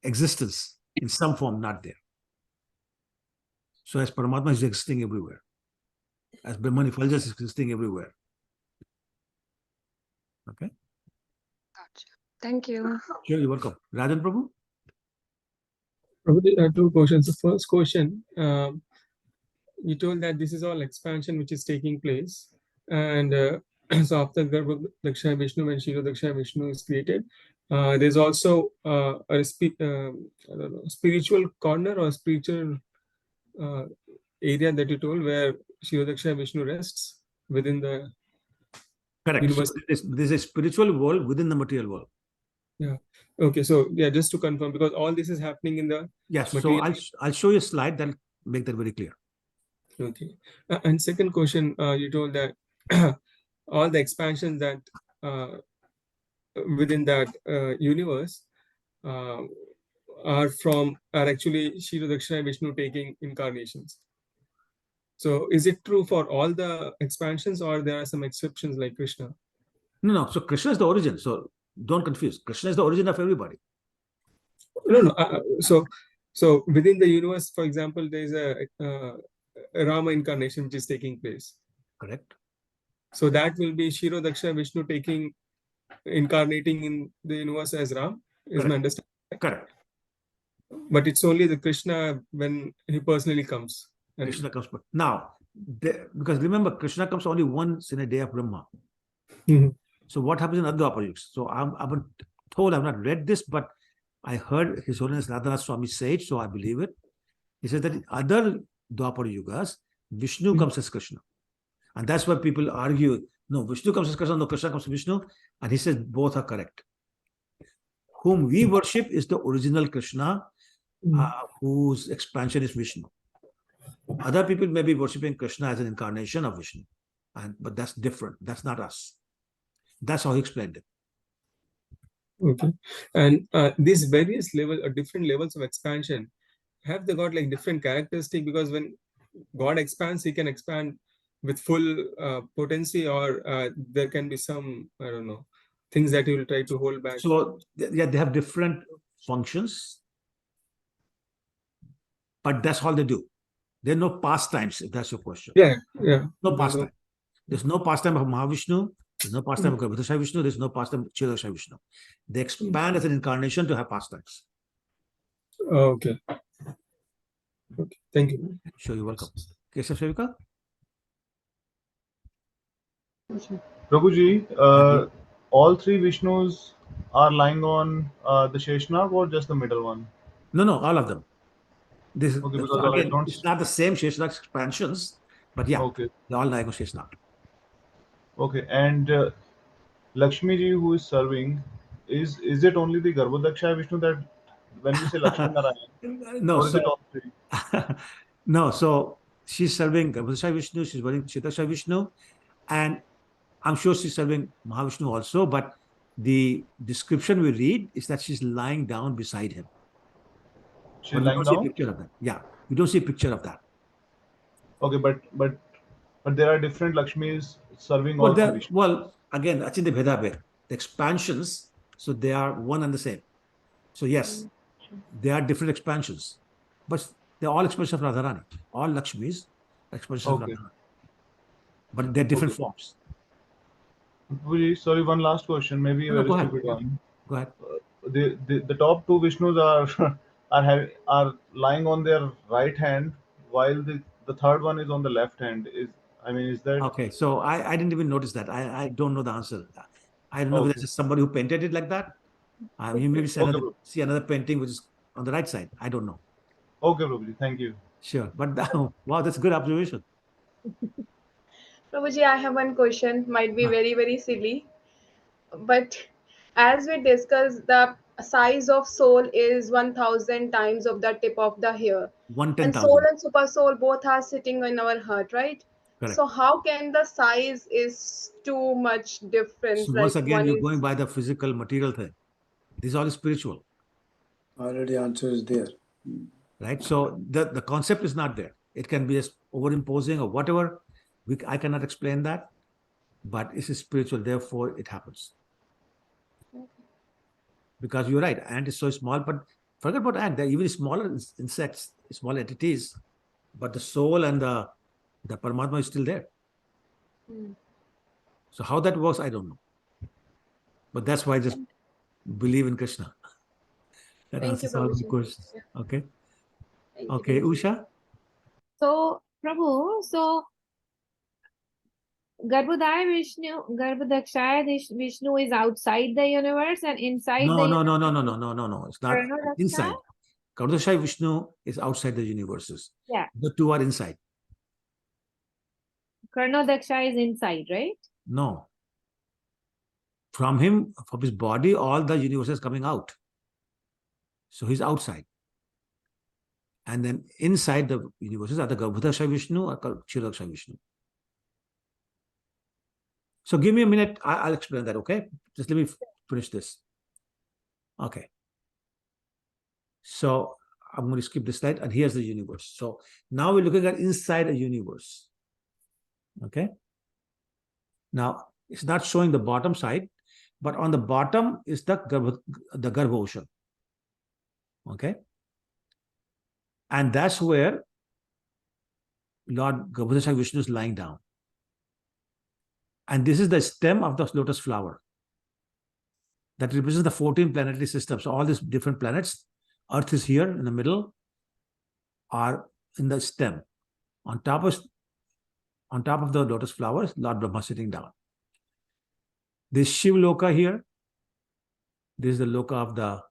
existence in some form not there. So as Paramatma is existing everywhere. As Brahman Effulgence is existing everywhere. Okay? Gotcha. Thank you. Sure, you're welcome. Rajan Prabhu? Prabhuji, 2 questions. The first question, you told that this is all expansion which is taking place. And so after Garbha Daksha Vishnu, when Shiro Daksha Vishnu is created, there's also a spiritual corner or spiritual area that you told where Shiro Daksha Vishnu rests within the Correct. So there's a spiritual world within the material world. Yeah. Okay. So yeah, just to confirm, because all this is happening in the yes. material. So I'll show you a slide that'll make that very clear. Okay. And second question, you told that all the expansions that within that universe are actually Shiro Dakshina Vishnu taking incarnations. So is it true for all the expansions, or there are some exceptions like Krishna? No. So Krishna is the origin. So don't confuse. Krishna is the origin of everybody. No. So within the universe, for example, there is a Rama incarnation which is taking place. Correct. So that will be Shiro Daksha Vishnu incarnating in the universe as Ram. Is my understanding? Correct. But it's only the Krishna when he personally comes. Krishna comes now, because remember, Krishna comes only once in a day of Brahma. So what happens in other Dwapar yugas? So I'm told, I've not read this, but I heard His Holiness Radhanath Swami say it, so I believe it. He says that in other Dwapar yugas, Vishnu comes as Krishna. And that's why people argue, no, Vishnu comes as Krishna, no, Krishna comes as Vishnu. And he says both are correct. Whom we worship is the original Krishna, whose expansion is Vishnu. Other people may be worshipping Krishna as an incarnation of Vishnu, but that's different. That's not us. That's how he explained it. Okay. And these various different levels of expansion have they got like different characteristic? Because when God expands, he can expand with full potency, or there can be some, I don't know, things that he will try to hold back. So yeah, they have different functions, but that's all they do. There are no pastimes, if that's your question. Yeah. No pastime. There's no pastime of Mahavishnu. There's no pastime of Garbhodakshaya Vishnu. There's no pastime of Charitamrita Vishnu. They expand as an incarnation to have pastimes. Okay. Okay. Thank you. Sure, you're welcome. Keshav Sevika? Prabhuji, all three Vishnus are lying on the Sheshnag or just the middle one? No, all of them. This Okay, because so again, I don't. it's not the same Sheshnag expansions, but yeah, Okay. they're all lying on Sheshnag. Okay, and Lakshmi ji who is serving, is it only the Garbhodakshaya Vishnu that when we say Lakshmi Narayan, No, or is so it all three? no, so she's serving Garbhodakshaya Vishnu, she's serving Charitamrita Vishnu, and I'm sure she's serving Mahavishnu also, but the description we read is that she's lying down beside him. She's But we lying don't see a down? picture of that. Yeah, we don't see a picture of that. Okay, but there are different Lakshmis serving Well, all three Vishnu. well, again, that's in the Bheda. The expansions, so they are one and the same. So yes, they are different expansions, but they're all expansions of Radharani. All Lakshmis are expansions of Okay. Radharani. But they're different Okay. forms. Prabhuji, sorry, one last question, maybe a No, very go ahead. stupid one. Go ahead. The top two Vishnus are are lying on their right hand, while the third one is on the left hand. Is that Okay, so I didn't even notice that. I don't know the answer. I don't know if okay? there's just somebody who painted it like that. You maybe Okay, bro. see another painting which is on the right side. I don't know. Okay, Prabhuji, thank you. Sure, but wow, that's a good observation. Prabhuji, I have one question, might be very, very silly. But as we discussed, the size of soul is 1000 times of the tip of the hair. And soul 110,000. and super soul both are sitting in our heart, right? Correct. So how can the size is too much difference? So once Like again, one you're is going by the physical material thing. This is all spiritual. Already answer is there. Right? So the concept is not there. It can be just overimposing or whatever. I cannot explain that, but it's spiritual. Therefore, it happens. Because you're right, ant is so small, but forget about ant. They're even smaller insects, small entities, but the soul and the Paramatma is still there. So how that works, I don't know. But that's why I just believe in Krishna. That Thank you, answers all the Prabhuji. questions. Yeah. Okay. Thank you, Okay, Prabhuji. Usha. So, Prabhu, so Garbhodakshaya Vishnu is outside the universe and inside No, the no, universe. no, no, no, no, no, no. It's not Karnadaksha? inside. Garbhodakshaya Vishnu is outside the universes. Yeah. The two are inside. Karnadaksha is inside, right? No. From him, from his body, all the universe is coming out. So he's outside. And then inside the universes are the Garbhodakshaya Vishnu or Charitamrita Vishnu. So give me a minute. I'll explain that, okay? Just let me finish this. Okay. So I'm going to skip this slide, and here's the universe. So now we're looking at inside a universe. Okay. Now it's not showing the bottom side, but on the bottom is the Garbha ocean. Okay. And that's where Lord Garbhodakshaya Vishnu is lying down. And this is the stem of the lotus flower that represents the 14 planetary systems. So all these different planets, Earth is here in the middle, are in the stem. On top of the lotus flowers, Lord Brahma sitting down. This Shiv Loka here. This is the Loka of the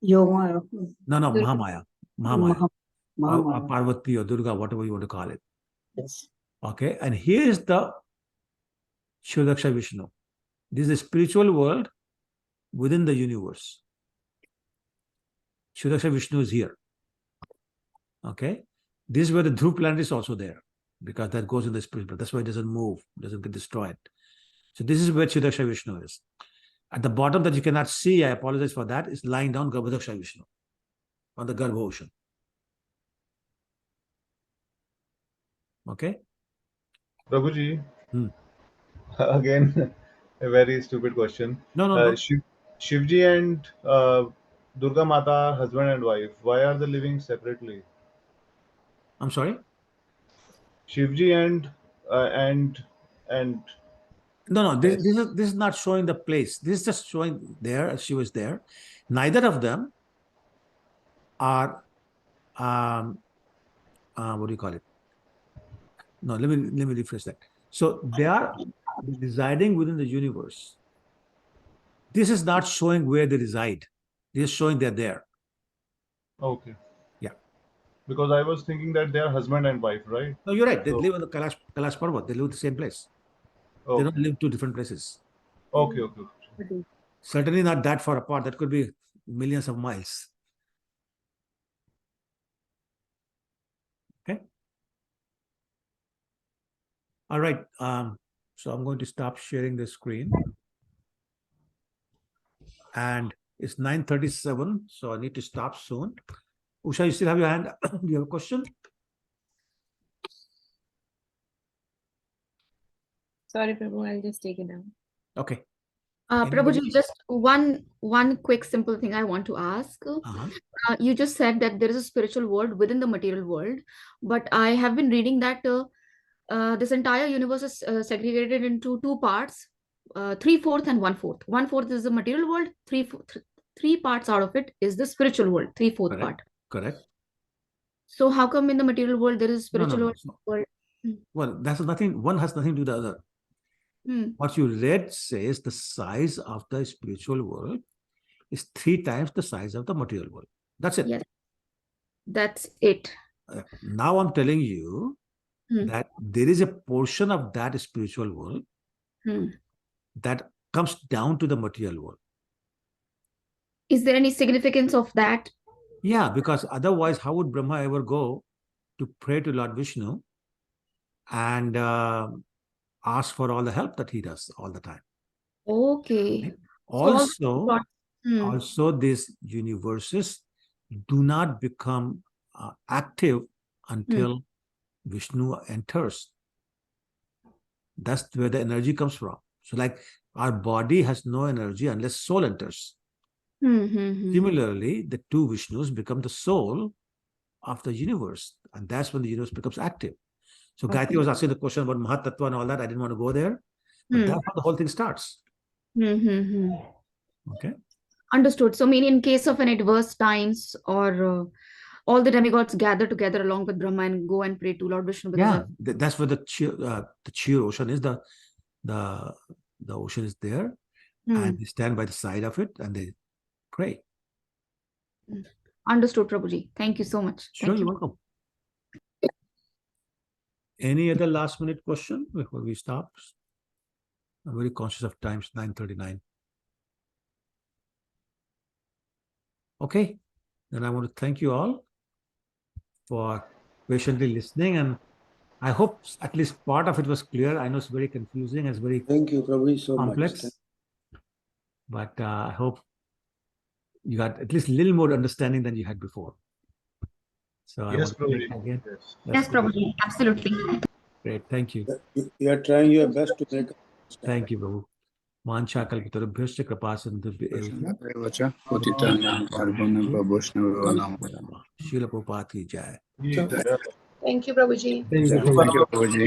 Yoga. no, Mahamaya. Or Mahamaya. Parvati or Durga, whatever you want to call it. Yes. Okay, and here is the Charitamrita Vishnu. This is a spiritual world within the universe. Charitamrita Vishnu is here. Okay, this is where the Dhruv planet is also there, because that goes in the spiritual. That's why it doesn't move, doesn't get destroyed. So this is where Charitamrita Vishnu is. At the bottom that you cannot see, I apologize for that, is lying down Garbhodakshaya Vishnu. on the Garbha ocean. Okay? Prabhuji, Hmm. again, a very stupid question. No. Shivji and Durga Mata are husband and wife. Why are they living separately? I'm sorry? Shivji and No. This yes. is not showing the place. This is just showing there. She was there. Neither of them are what do you call it? No, let me rephrase that. So they are residing within the universe. This is not showing where they reside. This is showing they're there. Okay. Yeah. Because I was thinking that they are husband and wife, right? No, you're right. They So, live on the Kailash Parvat. They live in the same place. They okay. don't live two different places. Okay. Certainly not that far apart. That could be millions of miles. Okay. All right. So I'm going to stop sharing the screen. And it's 9:37, so I need to stop soon. Usha, you still have your hand? Do you have a question? Sorry, Prabhu, I'll just take it down. Okay. Prabhuji, just one quick simple thing I want to ask. You just said that there is a spiritual world within the material world, but I have been reading that this entire universe is segregated into two parts, 3/4 and 1/4. 1/4 is the material world, three parts out of it is the spiritual world, 3/4 part. Correct. So how come in the material world there is spiritual world? Well, that's nothing. One has nothing to do with the other. What you read says the size of the spiritual world is 3 times the size of the material world. That's it. Yes. That's it. Now I'm telling you that there is a portion of that spiritual world that comes down to the material world. Is there any significance of that? Yeah, because otherwise, how would Brahma ever go to pray to Lord Vishnu and ask for all the help that he does all the time? Okay. Also, these universes do not become active until Vishnu enters. That's where the energy comes from. So like our body has no energy unless soul enters. Similarly, the two Vishnus become the soul of the universe, and that's when the universe becomes active. So Gayatri was asking the question about Mahatattva and all that. I didn't want to go there, but that's how the whole thing starts. Okay. Understood. So, meaning in case of an adverse times or all the demigods gather together along with Brahma and go and pray to Lord Vishnu. Yeah, that's where the Chir ocean is. The ocean is there, and they stand by the side of it and they pray. Understood, Prabhuji. Thank you so much. Sure, you're welcome. Any other last minute question before we stop? I'm very conscious of time. It's 9:39. Okay, then I want to thank you all for patiently listening, and I hope at least part of it was clear. I know it's very confusing, it's very Thank you, Prabhu, so complex, much. but I hope you got at least a little more understanding than you had before. So Yes, I want to thank again. Yes, Prabhuji, absolutely. Great, thank you. You are trying your best to make. Thank you, Prabhu. Mancha kalpitarabhyascha kripasindubhya Srila Prabhupada ki jai. Thank you, Prabhuji. Thank you, Prabhuji.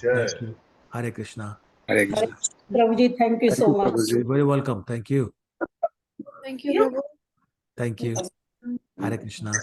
Thank you. Hare Krishna. Hare Krishna. Prabhuji, thank you so much. You're very welcome. Thank you. Thank you, Prabhu. Thank you. Hare Krishna.